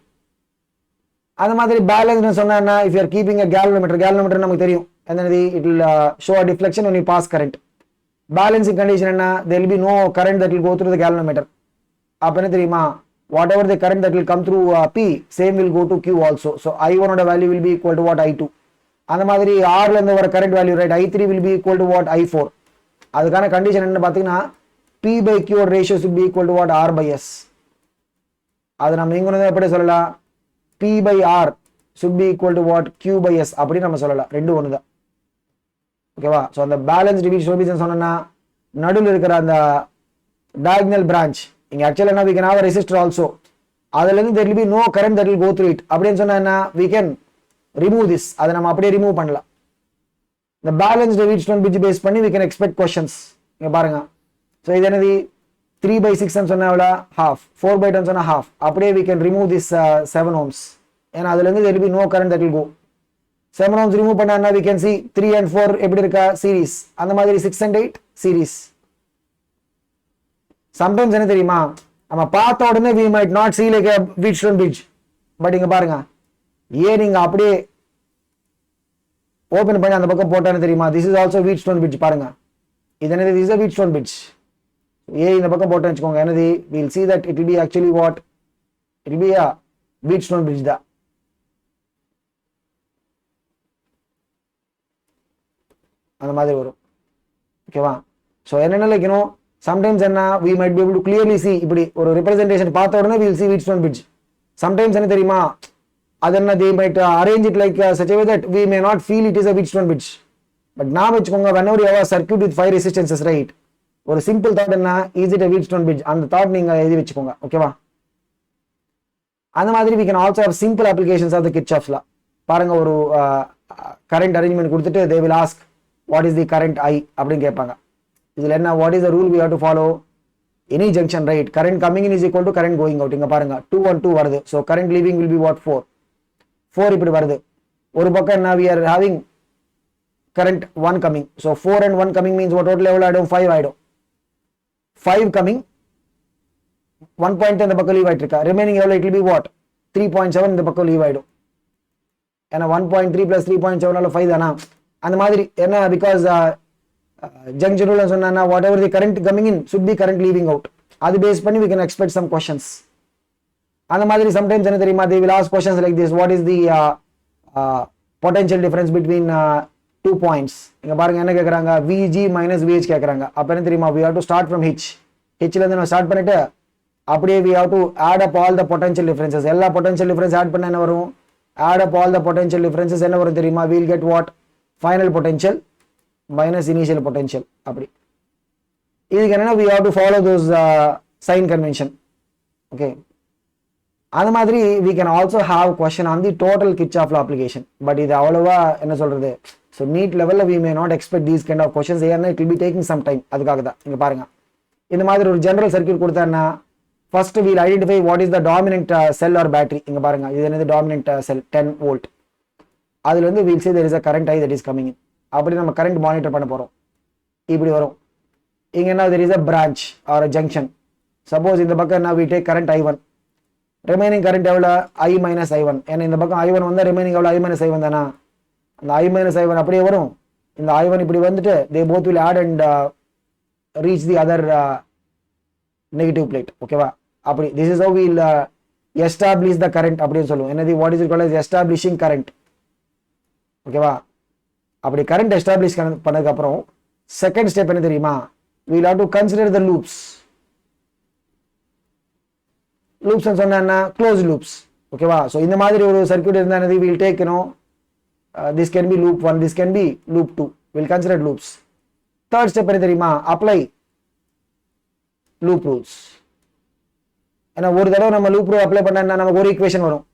அந்த மாதிரி பேலன்ஸ் சொன்னா, if you are keeping a galvanometer நமக்கு தெரியும் என்னது, it will show a deflection when you pass current. Balancing condition என்ன, there will be no current that will go through the galvanometer. அப்ப என்ன தெரியுமா, whatever the current that will come through P, same will go to Q also. So I1 ஓட value will be equal to what, I2. அந்த மாதிரி R ல இருந்து வர current value, right, I3 will be equal to what, I4. அதுக்கான condition என்ன பாத்தீங்கன்னா, P by Q ratio should be equal to what, R by S. அது நம்ம இங்க எப்படி சொல்லலாம், P by R should be equal to what, Q by S அப்படி நம்ம சொல்லலாம். ரெண்டு ஒண்ணுதான். ஓகேவா. சோ அந்த பேலன்ஸ் டிவிஷன் சொன்னா நடுவில் இருக்கிற அந்த diagonal branch இங்க ஆக்சுவலா என்ன, we can have a resistor also. அதுல இருந்து there will be no current that will go through it அப்படினு சொன்னா என்ன, we can remove this. அதை நம்ம அப்படியே ரிமூவ் பண்ணலாம். the balanced Wheatstone bridge base பண்ணி we can expect questions. இங்க பாருங்க. சோ இது என்னது, 3/6 ன்னு சொன்னா எவ்வளவு, half. 4/10 சொன்னா half. அப்படியே we can remove this 7 ohms. ஏன்னா அதுல இருந்து there will be no current that will go. 7 ohms remove பண்ணா we can see 3 and 4 எப்படி இருக்கா, சீரிஸ். அந்த மாதிரி 6 and 8 சீரிஸ். சம்டைம்ஸ் என்ன தெரியுமா, நம்ம பார்த்த உடனே we might not see like a Wheatstone bridge. But இங்க பாருங்க, ஏன் நீங்க அப்படியே ஓபன் பண்ணி அந்த பக்கம் போட்டானே தெரியுமா, this is also Wheatstone bridge. பாருங்க இது என்னது, this is a Wheatstone bridge. ஏன் இந்த பக்கம் போட்டேன்னு வெச்சுக்கோங்க, என்னது, we'll see that it will be actually what, it will be a Wheatstone bridge தான். அந்த மாதிரி வரும். ஓகேவா. சோ என்னன்னா லைக் sometimes என்ன, we might be able to clearly see, இப்படி ஒரு representation பார்த்த உடனே we'll see Wheatstone bridge. sometimes என்ன தெரியுமா, அது என்ன, they might arrange it like such a way that we may not feel it is a Wheatstone bridge. but நான் வெச்சுக்கோங்க, whenever you have a circuit with 5 resistances, right, ஒரு simple thought என்ன, is it a Wheatstone bridge, அந்த thought நீங்க எழுதி வெச்சுக்கோங்க. ஓகேவா. அந்த மாதிரி we can also have simple applications of the Kirchhoff's law. பாருங்க, ஒரு current arrangement கொடுத்துட்டு they will ask what is the current I அப்படின்னு கேட்பாங்க. இதில் என்ன, what is the rule we have to follow, any junction right, current coming in is equal to current going out. இங்க பாருங்க 2 1 2 வருது. So current leaving will be what 4 இப்படி வருது. ஒரு பக்கம் என்ன, we are having current 1 coming. So 4 and 1 coming means what total எவ்வளவு ஆயிடும், 5 ஆயிடும். 5 coming, 1 point இந்த பக்கம் லீவ் ஆயிட்டு இருக்கா, ரிமைனிங் எவ்வளவு, it will be what 3.7 இந்த பக்கம் லீவ் ஆயிடும். ஏன்னா 1.3 plus 3.7 5 தானா, அந்த மாதிரி என்ன, பிகாஸ் ஜங்ஷன் ரூல் சொன்னா what ever the current coming in should be current leaving out. அது பேஸ் பண்ணி we can expect some questions. அந்த மாதிரி sometimes என்ன தெரியுமா, they will ask questions like this, what is the potential difference between 2 points. இங்க பாருங்க என்ன கேக்குறாங்க, VG minus VH கேக்குறாங்க. அப்ப என்ன தெரியுமா, we have to start from H ல இருந்து நம்ம ஸ்டார்ட் பண்ணிட்டு அப்படியே we have to add up all the potential differences. எல்லா potential difference ஆட் பண்ண என்ன வரும், add up all the potential differences என்ன வரும் தெரியுமா, we will get what, final potential minus initial potential. அப்படி இதுக்கு என்னன்னா we have to follow those sign convention. Okay, அந்த மாதிரி we can also have question on the total Kirchhoff law application. But இது அவ்வளவா என்ன சொல்றது, so neat level we may not expect these kind of questions. ஏன்னா it will be taking some time. அதுக்காக தான் இங்க பாருங்க, இந்த மாதிரி ஒரு general circuit கொடுத்தான்னா first we'll identify what is the dominant cell or battery. இங்க பாருங்க இது என்னது, dominant cell 10 volt. அதுல இருந்து we'll say there is a current I that is coming in. அப்படி நம்ம current monitor பண்ண போறோம். இப்படி வரும். இங்க என்ன, there is a branch or a junction. Suppose இந்த பக்கம் என்ன, we take current I1, remaining current எவ்வளோ, I minus I1. ஏன்னா இந்த பக்கம் I1 வந்தால் ரிமைனிங் எவ்வளோ, I minus I1 தானா, அந்த I minus I1 அப்படியே வரும். இந்த I1 இப்படி வந்துட்டு they both will add and reach the other negative plate. ஓகேவா, அப்படி this is how we'll establish the current அப்படின்னு சொல்லுவோம். என்னது, what is it called as establishing current. ஓகேவா, அப்படி கரண்ட் எஸ்டாப்ளிஷ் பண்ணதுக்கு அப்புறம் செகண்ட் ஸ்டெப் என்ன தெரியுமா, we'll have to consider the loops. Loops சொன்னா என்ன, க்ளோஸ் லூப்ஸ். ஓகேவா, ஸோ இந்த மாதிரி ஒரு சர்க்யூட் இருந்தால் will take this can be loop 1, this can be loop 2, will consider loops. Third step என்ன தெரியுமா, அப்ளை லூப் ரூல்ஸ். ஏன்னா ஒரு தடவை நம்ம லூப் ரூல் அப்ளை பண்ணா நமக்கு ஒரு ஈக்குவேஷன் வரும்.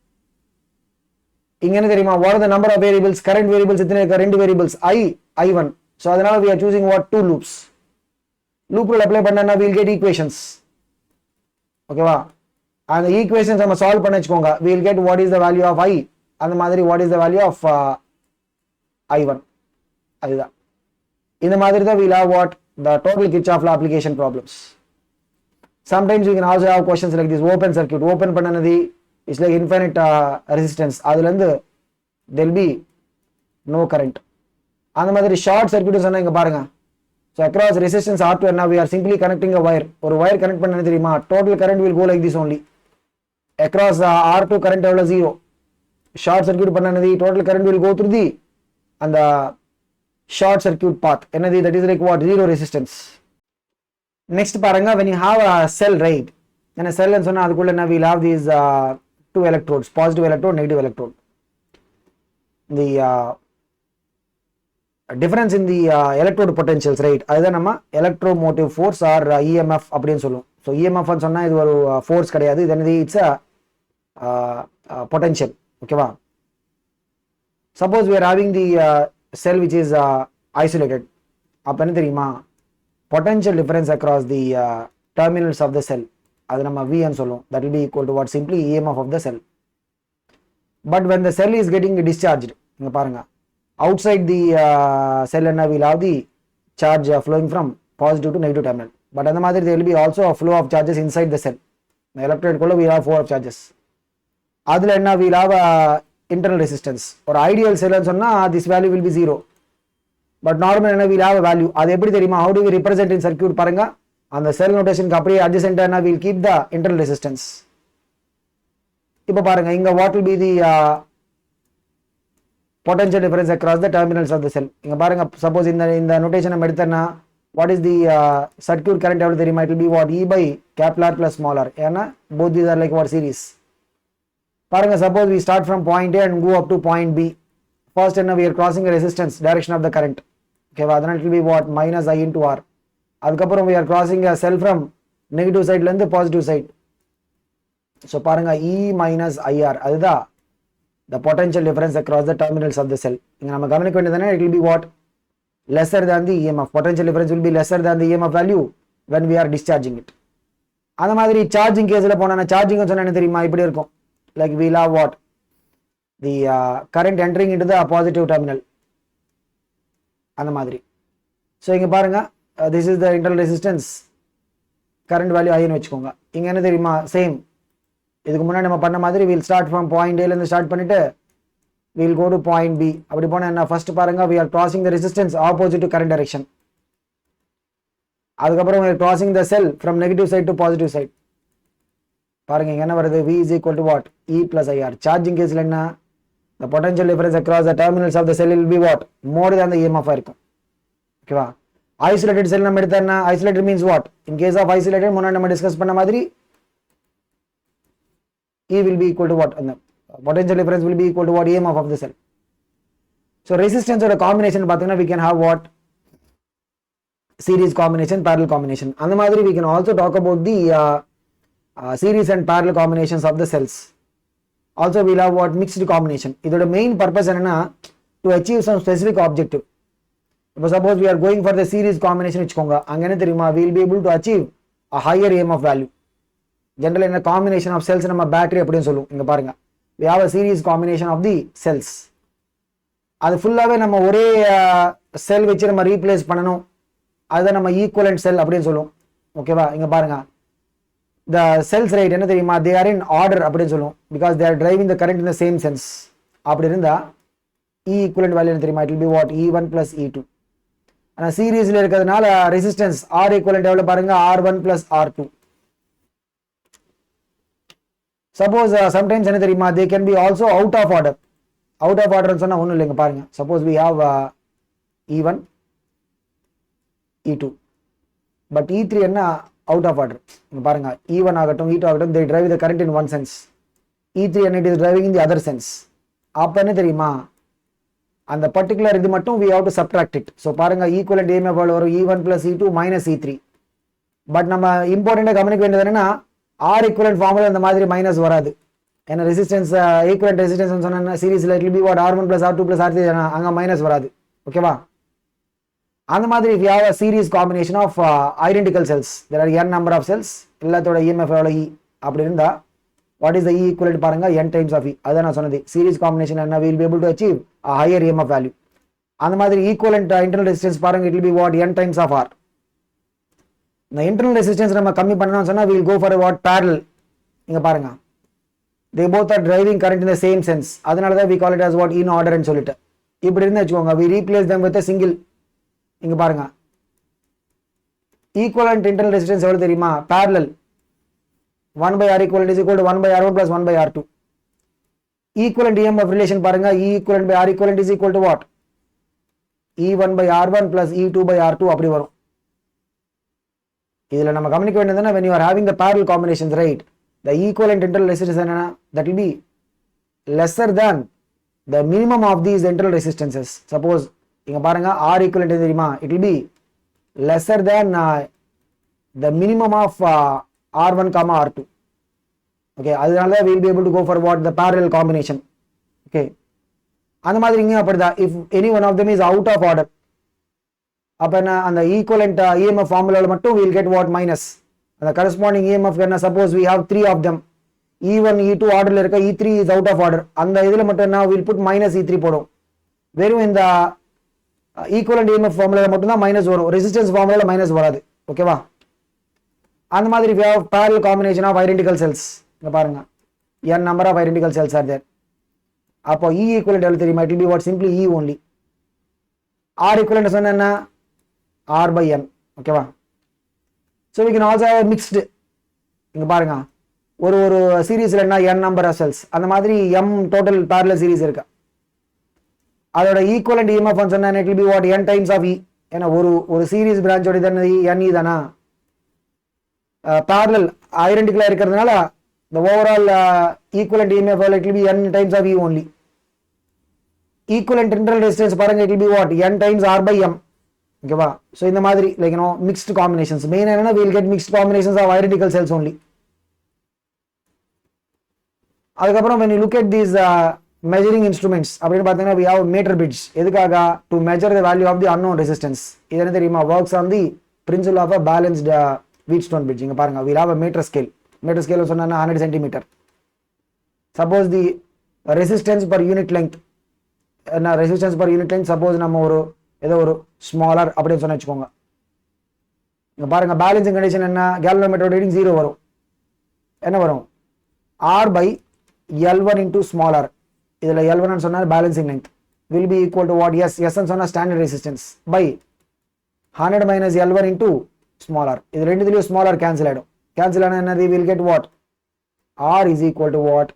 இங்க என்ன தெரியுமா, what are the number of variables, current variables எத்தனை இருக்கு, 2 variables I1. ஸோ அதனால we are choosing what, 2 loops. Loop rule apply பண்ணா we'll get equations. ஓகேவா, அந்த ஈக்குவேஷன்ஸ் நம்ம சால்வ் பண்ண வச்சுக்கோங்க, we will get what is the value of I, அந்த மாதிரி what is the value of I1. அதுதான் இந்த மாதிரி தான் we'll have what, the total Kirchhoff law application problems. Sometimes we can also have questions like this, open circuit, open பண்ணனது is like infinite resistance, அதுல இருந்து there will be no current. அந்த மாதிரி short circuit சொன்னா இங்க பாருங்க, so across resistance R2 now we are simply connecting a wire, ஒரு wire connect பண்ணனது தெரியுமா, total current will go like this only. Across R2 current எவ்வளோ 0, ஷார்ட் சர்க்யூட் பண்ணனது total current will go through the அந்த short circuit path, என்னது, that is like what, 0 resistance. next பாருங்க, when you have a cell, right, என்ன cell ன்னு சொன்னா அதுக்குள்ள என்ன, we'll have these 2 electrodes, positive electrode, negative electrode. the difference in the electrode potentials, right, அதுதான் நம்ம electromotive force or EMF அப்படின்னு சொல்லுவோம். ஸோ EMF சொன்னா இது ஒரு ஃபோர்ஸ் கிடையாது, இது என்னது, இட்ஸ் potential. ஓகேவா, suppose we are having the cell which is isolated, அப்ப என்ன தெரியுமா, potential difference across the terminals of the cell, அது நம்ம V ன்னு சொல்லுவோம், that will be equal to what, simply EMF of the cell. but when the cell is getting discharged, இங்க பாருங்க, outside the cell and we'll have the charge flowing from positive to negative terminal. but அந்த மாதிரி there will be also a flow of charges inside the cell. the electrode குள்ள we have flow of charges. அதுல என்ன, we'll have internal resistance. ஒரு ideal cell ன்னு சொன்னா this value will be 0. but normal என்ன, we'll have a value. அது எப்படி தெரியுமா, how do we represent in circuit பாருங்க, அந்த cell notation அப்படியே adjacent என்ன, we'll keep the internal resistance. இப்போ பாருங்க இங்க what will be the potential difference across the terminals of the cell. இங்க பாருங்க, suppose இந்த notation நம்ம எடுத்தனா what is the circuit current எவ்வளவு தெரியுமா, it will be what, E by capital R plus small r. ஏன்னா both these are like what, series. பாருங்க, suppose we start from point A and go up to point B. first என்ன, we are crossing a resistance, direction of the current. okay, அதனால it will be what, minus I into R. அதுக்கப்புறம் we are crossing a cell from negative side ல இருந்து positive side. so பாருங்க E minus IR, அதுதான் the potential difference across the terminals of the cell. இங்க நம்ம கவனிக்க வேண்டியது என்ன, it will be what, lesser than the EMF. Potential difference will be lesser than the EMF value when we are discharging it. அந்த மாதிரி charging கேஸ்ல போனா charging சொன்னா என்ன தெரியுமா இப்படி இருக்கும். Like we'll have what? The current entering into the positive terminal. அந்த மாதிரி. So இங்க பாருங்க, this is the internal resistance. current value I ன்னு வெச்சுக்கோங்க. இங்க என்ன தெரியுமா சேம். இதுக்கு முன்னாடி நம்ம பண்ண மாதிரி we'll start from point A ல இருந்து ஸ்டார்ட் பண்ணிட்டு we'll go to point B. அப்படி போனா என்ன ஃபர்ஸ்ட் பாருங்க we are crossing the resistance opposite to current direction. அதுக்கப்புறம் we are crossing the cell from negative side to positive side. பாருங்க இங்க என்ன வருது V is equal to what? E plus IR. Charging கேஸ்ல என்ன the potential difference across the terminals of the cell will be what? more than the EMF இருக்கும். ஓகேவா? isolated cell நம்ம எடுத்தா isolated means what? in case of isolated முன்னாடி நம்ம discuss பண்ண மாதிரி E will be equal to what? And the potential difference will be equal to what? EMF of the cell. So resistance or a combination பாத்தீங்கன்னா we can have what? series combination, parallel combination. அந்த மாதிரி we can also talk about the series and parallel combinations of the cells. Also we'll have what? mixed combination. இதோட main purpose என்னன்னா to achieve some specific objective. இப்போ suppose we are going for the series combination வெச்சுக்கோங்க. அங்க என்ன தெரியுமா we will be able to achieve a higher EMF value. generally in a combination of cells நம்ம battery அப்படினு சொல்லுவோம். இங்க பாருங்க we have a series combination of the cells. அது ஃபுல்லாவே நம்ம ஒரே செல் வச்சு நம்ம ரீப்ளேஸ் பண்ணனும். அத நம்ம ஈக்குவலன்ட் செல் அப்படினு சொல்லுவோம். ஓகேவா? இங்க பாருங்க the cells right என்ன தெரியுமா they are in order அப்படினு சொல்லுவோம் because they are driving the current in the same sense. அப்படி இருந்தா E equivalent value என்ன தெரியுமா it will be what? E1 plus E2. ஆனா சீரிஸ்ல இருக்கிறதுனால ரெசிஸ்டன்ஸ் R equivalent எவ்வளவு பாருங்க R1 plus R2. suppose sometimes என்ன தெரியுமா they can be also out of order. out of order சொன்னா ஒண்ணும் இல்லைங்க பாருங்க suppose we have E1 E2 but E3 என்ன out of order. இங்க பாருங்க E1 ஆகட்டும் E2 ஆகட்டும் they drive the current in one sense. E3 and it is driving in the other sense. அப்ப என்ன தெரியுமா அந்த particular இது மட்டும் we have to subtract it. so பாருங்க equivalent EMF வரும் E1 plus E2 minus E3. But நம்ம இம்பார்ட்டண்டா கவனிக்க வேண்டியது என்னன்னா R equivalent formula இந்த மாதிரி மைனஸ் வராது. ஏன்னா ரெசிஸ்டன்ஸ் ஈக்குவலன்ட் ரெசிஸ்டன்ஸ் சொன்னா சீரிஸ்ல it will be what? R1 plus R2 plus R3 அங்க மைனஸ் வராது. ஓகேவா? அந்த மாதிரி if you have a series combination of identical cells, there are n number of cells, எல்லாத்தோட EMF எவ்வளவு E அப்படி இருந்தா what is the E equivalent பாருங்க n times of E. அதான் நான் சொன்னது series combination என்ன we will be able to achieve a higher EMF value. அந்த மாதிரி equivalent internal resistance பாருங்க it will be what? n times of R. இந்த internal resistance நம்ம கம்மி பண்ணனும்னு சொன்னா we will go for a what? parallel. இங்க பாருங்க they both are driving current in the same sense. அதனால தான் we call it as what? in order ன்னு சொல்லிட்டு. இப்படி இருந்தா வெச்சுக்கோங்க we replace them with a single. இங்க பாருங்க equivalent internal resistance எவ்வளவு தெரியுமா? parallel 1 by R equivalent is equal to 1 by R1 plus 1 by R2. equivalent EMF relation பாருங்க E equivalent by R equivalent is equal to what? E1 by R1 plus E2 by R2 அப்படி வரும். இதுல நம்ம கவனிக்க வேண்டியதுன்னா when you are having the parallel combinations, right, the equivalent internal resistance என்னன்னா that will be lesser than the minimum of these internal resistances. suppose இங்க பாருங்க R equivalent தெரியுமா it will be lesser than the minimum of R1 comma R2. okay அதனால we will be able to go for what? the parallel combination. okay அந்த மாதிரி இங்க அப்படிதான் if any one of them is out of order அப்ப என்ன அந்த equivalent EMF ஃபார்முலால மட்டும் we will get what? minus. அந்த corresponding EMF என்ன suppose we have 3 of them E1 E2 ஆர்டர்ல இருக்க E3 is out of order. அந்த இதுல மட்டும் என்ன we will put minus E3 போடும். வெறும் இந்த ஈக்குவலன்ட் EMF ஃபார்முலால மட்டும் தான் மைனஸ் வரும். ரெசிஸ்டன்ஸ் ஃபார்முலால மைனஸ் வராது. ஓகேவா? அந்த மாதிரி we have parallel combination of identical cells. இங்க பாருங்க n number of identical cells are there. அப்போ E equivalent எவ்வளவு தெரியுமா? it will be what? simply E only. R equivalent சொன்னா என்ன? R by n. ஓகேவா? so we can also have mixed. இங்க பாருங்க ஒரு சீரிஸ்ல என்ன n number of cells அந்த மாதிரி m total parallel series இருக்கு. அதோட equivalent EMF சொன்னா it will be what? n times of E. ஏன்னா ஒரு சீரிஸ் பிரான்ச் ஓட தான n E தானா? parallel identical இருக்கிறதுனால the overall equivalent EMF it will be n times of E only. equivalent internal resistance பாருங்க it will be what? n times R by m. ஓகேவா? so இந்த மாதிரி like mixed combinations. main என்னன்னா we will get mixed combinations of identical cells only. அதுக்கப்புறம் when you look at these measuring instruments அப்படின்னு பார்த்தீங்கன்னா we have meter bits. எதுக்காக? To measure the value of the unknown resistance. இது என்ன தெரியுமா? Works on the principle of a balanced Wheatstone bridge. இங்க பாருங்க, we'll have a meter scale. Meter scale சொன்னா 100 centimetre. Suppose the resistance per unit length, என்ன resistance per unit length suppose நம்ம ஒரு ஏதோ ஒரு ஸ்மாலர் அப்படின்னு சொன்ன வச்சுக்கோங்க. இங்க பாருங்க, பேலன்சிங் கண்டிஷன் என்ன? கேல்வனோமீட்டர் ரீடிங் 0 வரும். என்ன வரும்? R by L1 into smaller. இதில் L1 சொன்னா balancing length will be equal to what? S சொன்னா standard resistance by 100 minus L1 into smaller. இது ரெண்டுத்துலயும் smaller கேன்சல் ஆயிடும். கேன்சல் ஆனா என்னது? will get what? R is equal to what?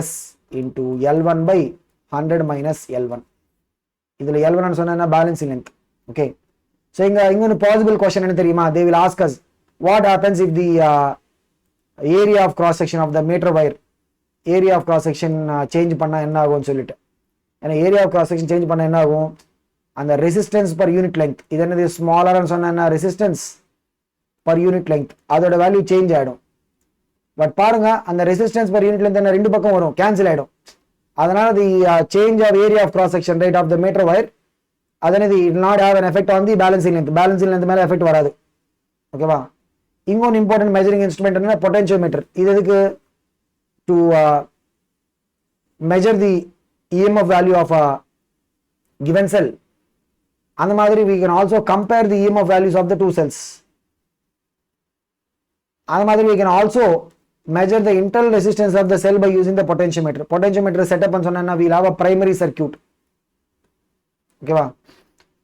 S into L1 by 100 minus L1. இதில் L1 சொன்னா balancing length. Okay, so இங்க possible question என்ன தெரியுமா? they will ask us what happens if the area of cross section of the meter wire, area of cross section change பண்ணா என்ன ஆகும்னு சொல்லிட்டு. ஏன்னா area of cross section change பண்ண என்ன ஆகும்? அந்த ரெசிஸ்டன்ஸ் பர் யூனிட் லெங்த், இது என்னது? ஸ்மாலர்னு சொன்னா என்ன? ரெசிஸ்டன்ஸ் பர் யூனிட் லெங்த், அதோட வேல்யூ சேஞ்ச் ஆயிடும். பட் பாருங்க, அந்த ரெசிஸ்டன்ஸ் பர் யூனிட் லெங்த் என்ன ரெண்டு பக்கம் வரும், கேன்சல் ஆயிடும். அதனால the change of area of cross section right of the meter wire, அதனது it not have an effect on the balancing length. Balancing length மேல எஃபெக்ட் வராது. ஓகேவா? இன்னொன்று இம்பார்ட்டன்ட் மெஜரிங் இன்ஸ்ட்ருமெண்ட் என்ன? பொட்டென்ஷியோமீட்டர். இது எதுக்கு? To measure the EMF value of a given cell. அந்த மாதிரி we can also compare the EMF values of the two cells. அந்த மாதிரி we can also measure the internal resistance of the cell by using the potentiometer. Potentiometer setup பண்ண சொன்னா we'll have a primary circuit. ஓகேவா?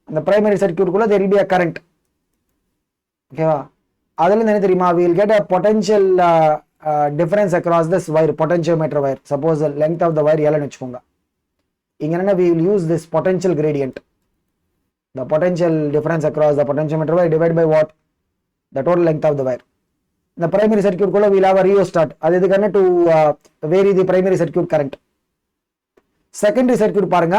அந்த primary circuit குள்ள there will be a current. ஓகேவா? அதுல என்ன தெரியுமா? we'll get a potential difference across this wire, potentiometer wire. Suppose the length of the wire L ன்னு வெச்சுக்கோங்க. இங்க என்ன? we will use this potential gradient, the potential difference across the potentiometer wire divided by what? The total length of the wire. The primary circuit குள்ள we'll have a rheostat. அது எதுக்கான? to vary the primary circuit current. secondary circuit பாருங்க,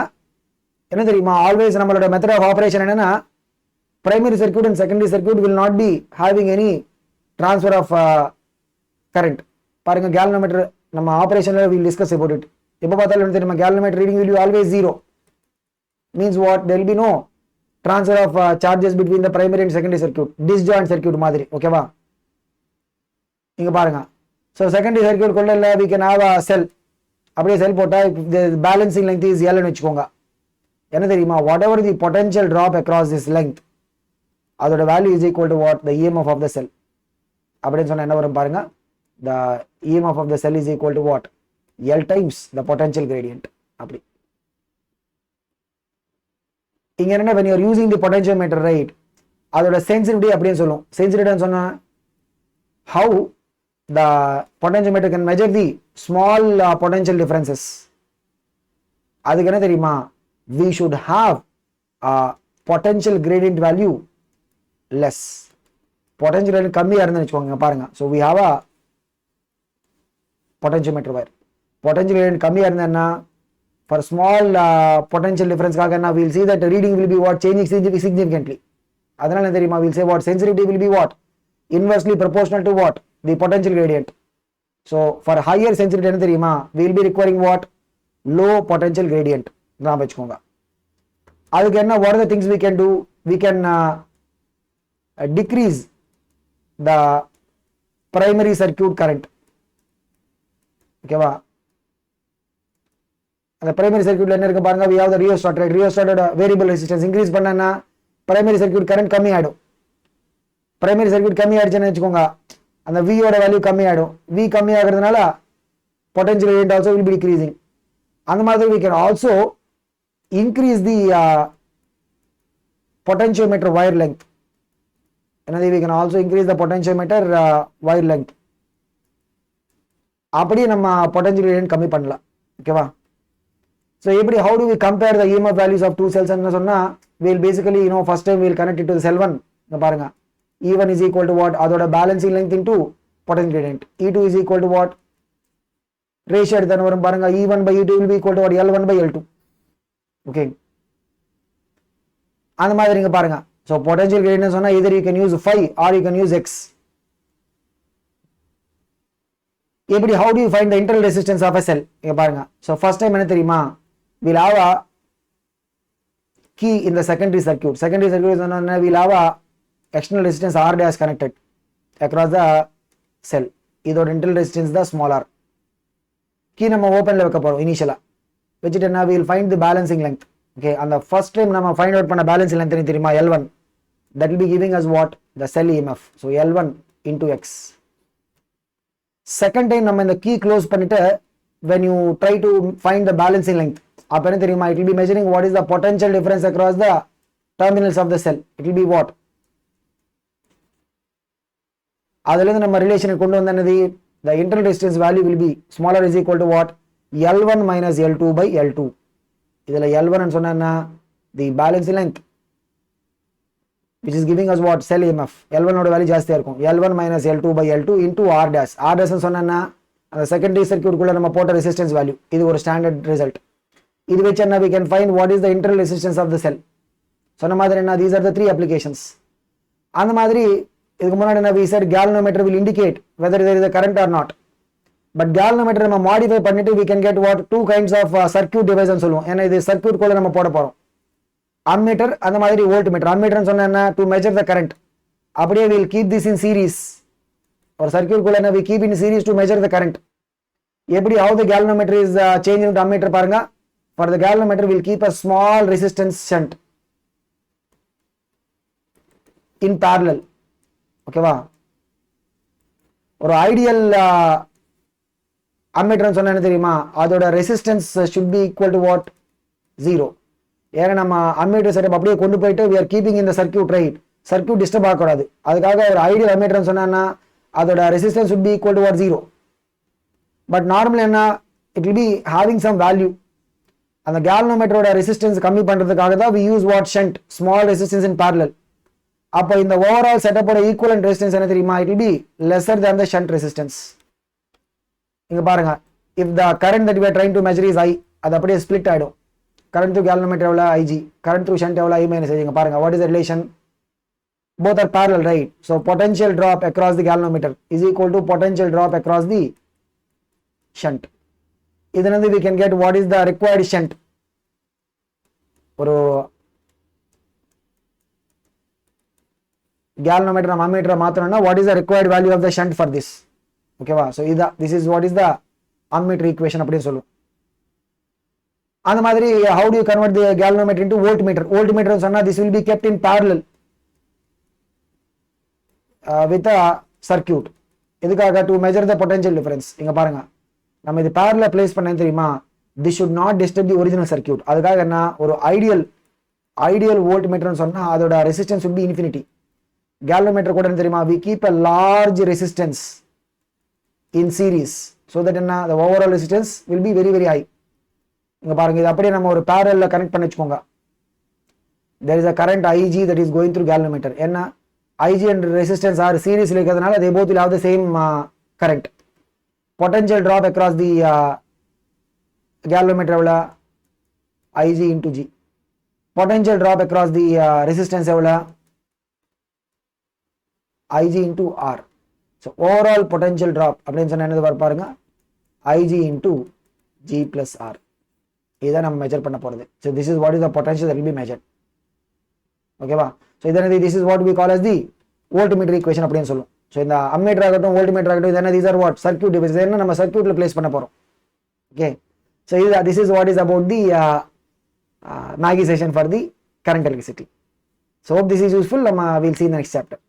என்ன தெரியுமா? always நம்மளோட method of operation என்னன்னா, primary circuit and secondary circuit will not be having any transfer of current. பாருங்க, galvanometer நம்ம ஆபரேஷன்ல we'll discuss about it. எப்போ பார்த்தாலும் என்ன தெரியுமா? galvanometer reading will be always 0. means what? there will be no transfer of charges between the primary and secondary circuit, disjoint circuit மாதிரி. ஓகேவா? இங்க பாருங்க, so secondary circuit குள்ள we can have a cell. அப்படியே செல் போட்டா the balancing length is L ன்னு வெச்சுக்கோங்க. என்ன தெரியுமா? whatever the potential drop across this length, அதோட value is equal to what? the EMF of the cell. அப்படின்னு சொன்னா என்ன வரும் பாருங்க? the EMF of the cell is equal to what? L times the potential gradient. அப்படி இங்க என்ன? when you are using the potentiometer, right, அதோட sensitivity அப்படியே சொல்லும். sensitivity சொன்னா how the potentiometer can measure the small potential differences. அதுக்கு என்ன தெரியுமா? we should have a potential gradient value less. potential gradient கம்மியா இருந்தா வெச்சுக்கோங்க. பாருங்க, so we have a potentiometer wire. potential gradient கம்மியா இருந்தா for small potential difference காக என்ன? we'll see that the reading will be what? changing significantly. அதனால என்ன தெரியுமா? we'll say what? sensitivity will be what? inversely proportional to what? the potential gradient. so for higher sensitivity என்ன தெரியுமா? we'll be requiring what? low potential gradient. நான் வெச்சுக்கோங்க. அதுக்கு என்ன? what are the things we can do? we can decrease the primary circuit current. ஓகேவா? அந்த primary சர்க்யூட்ல என்ன இருக்கு பாருங்க? we have the rheostat, right? rheostat variable resistance increase பண்ணனா பிரைமரி சர்க்யூட் கரண்ட் கம்மி ஆயிடும். பிரைமரி சர்க்யூட் கம்மி ஆயிடுச்சுன்னு வெச்சுக்கோங்க, அந்த V ஓட வேல்யூ கம்மி ஆயிடும். V கம்மி ஆகிறதுனால potential gradient also will be decreasing. அந்த மாதிரி we can also increase the potentiometer wire length. என்னது? we can also increase the potentiometer wire length. அப்படியே நம்ம potential gradient கம்மி பண்ணலாம். ஓகேவா? so எப்படி? how do we compare the EMF values of two cells ன்னு சொன்னா, we'll basically first time we'll connect it to the cell 1. இங்க பாருங்க, E1 is equal to what? அதோட balancing length into potential gradient. E2 is equal to what? ratio எடுத்தான வரும் பாருங்க, E1 by E2 will be equal to what? L1 by L2. okay, அந்த மாதிரி இங்க பாருங்க. so potential gradient சொன்னா either you can use phi or you can use x. எப்படி how do you find the internal resistance of a cell? இங்க பாருங்க. So first time என்ன தெரியுமா, we'll have a key in the secondary circuit. Secondary circuit சொன்னா we'll have a external resistance R dash connected across the cell. இதோட internal resistance தான் small r. key நம்ம ஓபன்ல வைக்க போறோம் இனிஷியலா. வச்சிட்டு என்ன, we'll find the balancing length. Okay, அந்த first time நம்ம find out பண்ண balancing length என்ன தெரியுமா, L1. That will be giving us what? The cell EMF. So L1 into X. Second time நம்ம இந்த key close பண்ணிட்டு when you try to find the balancing length, அப்ப என்ன தெரியுமா, it will be measuring what is the potential difference across the terminals of the cell. It will be what? அதுல இருந்து நம்ம ரிலேஷனை கொண்டு வந்த என்னது, the internal resistance value will be smaller is equal to what? L1 minus L2 by L2. இதுல L1 ன்னு சொன்னா the balancing length which is giving us what? Cell EMF. L1 ஓட வேல்யூ ஜாஸ்தியா இருக்கும். L1 minus L2 by L2 into R dash. R dash ன்னு சொன்னா அந்த secondary circuit குள்ள நம்ம போட்ட ரெசிஸ்டன்ஸ் வேல்யூ. இது ஒரு ஸ்டாண்டர்ட் ரிசல்ட். இது வச்சு என்ன we can find what is the internal resistance of the cell. சொன்ன மாதிரி என்ன, these are the three applications. அந்த மாதிரி இதுக்கு முன்னாடி என்ன we said galvanometer will indicate whether there is a current or not. But galvanometer நம்ம modify பண்ணிட்டு we can get what? Two kinds of circuit device ன்னு சொல்லுவோம். ஏன்னா இது சர்க்யூட் குள்ள நம்ம போட போறோம். ammeter அந்த மாதிரி voltmeter. ammeter ன்னு சொன்னா என்ன, to measure the current. அப்படியே we'll keep this in series. ஒரு சர்க்யூட் குள்ள என்ன we keep in series to measure the current. எப்படி how the galvanometer is changing to ammeter பாருங்க. For the galvanometer we'll keep a small resistance shunt in parallel. ஓகேவா, ஒரு ideal ammeter சொன்னா என்ன தெரியுமா, அதோட resistance should be equal to what? 0. ஏன்னா நம்ம ammeter செட்டப் அப்படியே கொண்டு போயிட்டு we are keeping in the circuit, right? Circuit disturb ஆகக்கூடாது. அதுக்காக ஒரு ஐடியல் ammeter சொன்னா அதோட resistance should be equal to what? 0. But normal என்ன, it will be having some value. அந்த galvanometer ரெசிஸ்டன்ஸ் கம்மி பண்றதுக்காக தான் we use what? Shunt, small resistance in parallel. அப்போ இந்த ஓவரால் செட்டப்போட ஈக்குவலன்ட் ரெசிஸ்டன்ஸ் என்ன தெரியுமா, it will be lesser than the shunt resistance. இங்க பாருங்க, if the current that we are trying to measure is I, அது அப்படியே ஸ்ப்ளிட் ஆயிடும். current through galvanometer எவ்வளவு IG, current through shunt எவ்வளவு I minus I. இங்க பாருங்க, what is the relation? Both are parallel, right? So potential drop across the galvanometer is equal to potential drop across the shunt. இதனால we can get what is the required shunt. ஒரு galvanometer நம்ம ammeter மாத்தணும்னா what is the required value of the shunt for this. ஓகேவா, so this is what is the ammeter equation அப்படின்னு சொல்லுவோம். அந்த மாதிரி how do you convert the galvanometer into voltmeter? voltmeter சொன்னா this will be kept in parallel with a circuit. இதுக்காக to measure the potential difference. இங்க பாருங்க, நம்ம இது parallel place பண்ணேன் தெரியுமா, this should not disturb the original circuit. அதுக்காக என்ன, ஒரு ஐடியல் voltmeter சொன்னா அதோட resistance should be infinity. galvanometer கூட என்ன தெரியுமா, we keep a large resistance in series so that என்ன, the overall resistance will be very very high. இங்க பாருங்க, இது அப்படியே நம்ம ஒரு parallel கனெக்ட் பண்ணி வச்சுக்கோங்க. there is a current IG that is going through galvanometer. என்ன, IG and resistance are series இருக்கிறதுனால they both will have the same current. potential drop across the galvanometer எவ்வளவு, IG into G. potential drop across the resistance எவ்வளவு, IG into R. so overall potential drop அப்படின்னு சொன்னா என்னது பாருங்க, IG into G plus R. இதான் நம்ம measure பண்ண போறது. so this is what is the potential that will be measured. ஓகேவா, so இதனது this is what we call as the voltmeter equation அப்படின்னு சொல்லுவோம். so இந்த ammeter ஆகட்டும் voltmeter ஆகட்டும் இதென்ன, these are what? circuit devices. என்ன நம்ம சர்க்யூட்ல பிளேஸ் பண்ண போறோம். okay, so this is what is about the Maggie session for the current electricity. so hope this is useful. we'll see in the next chapter.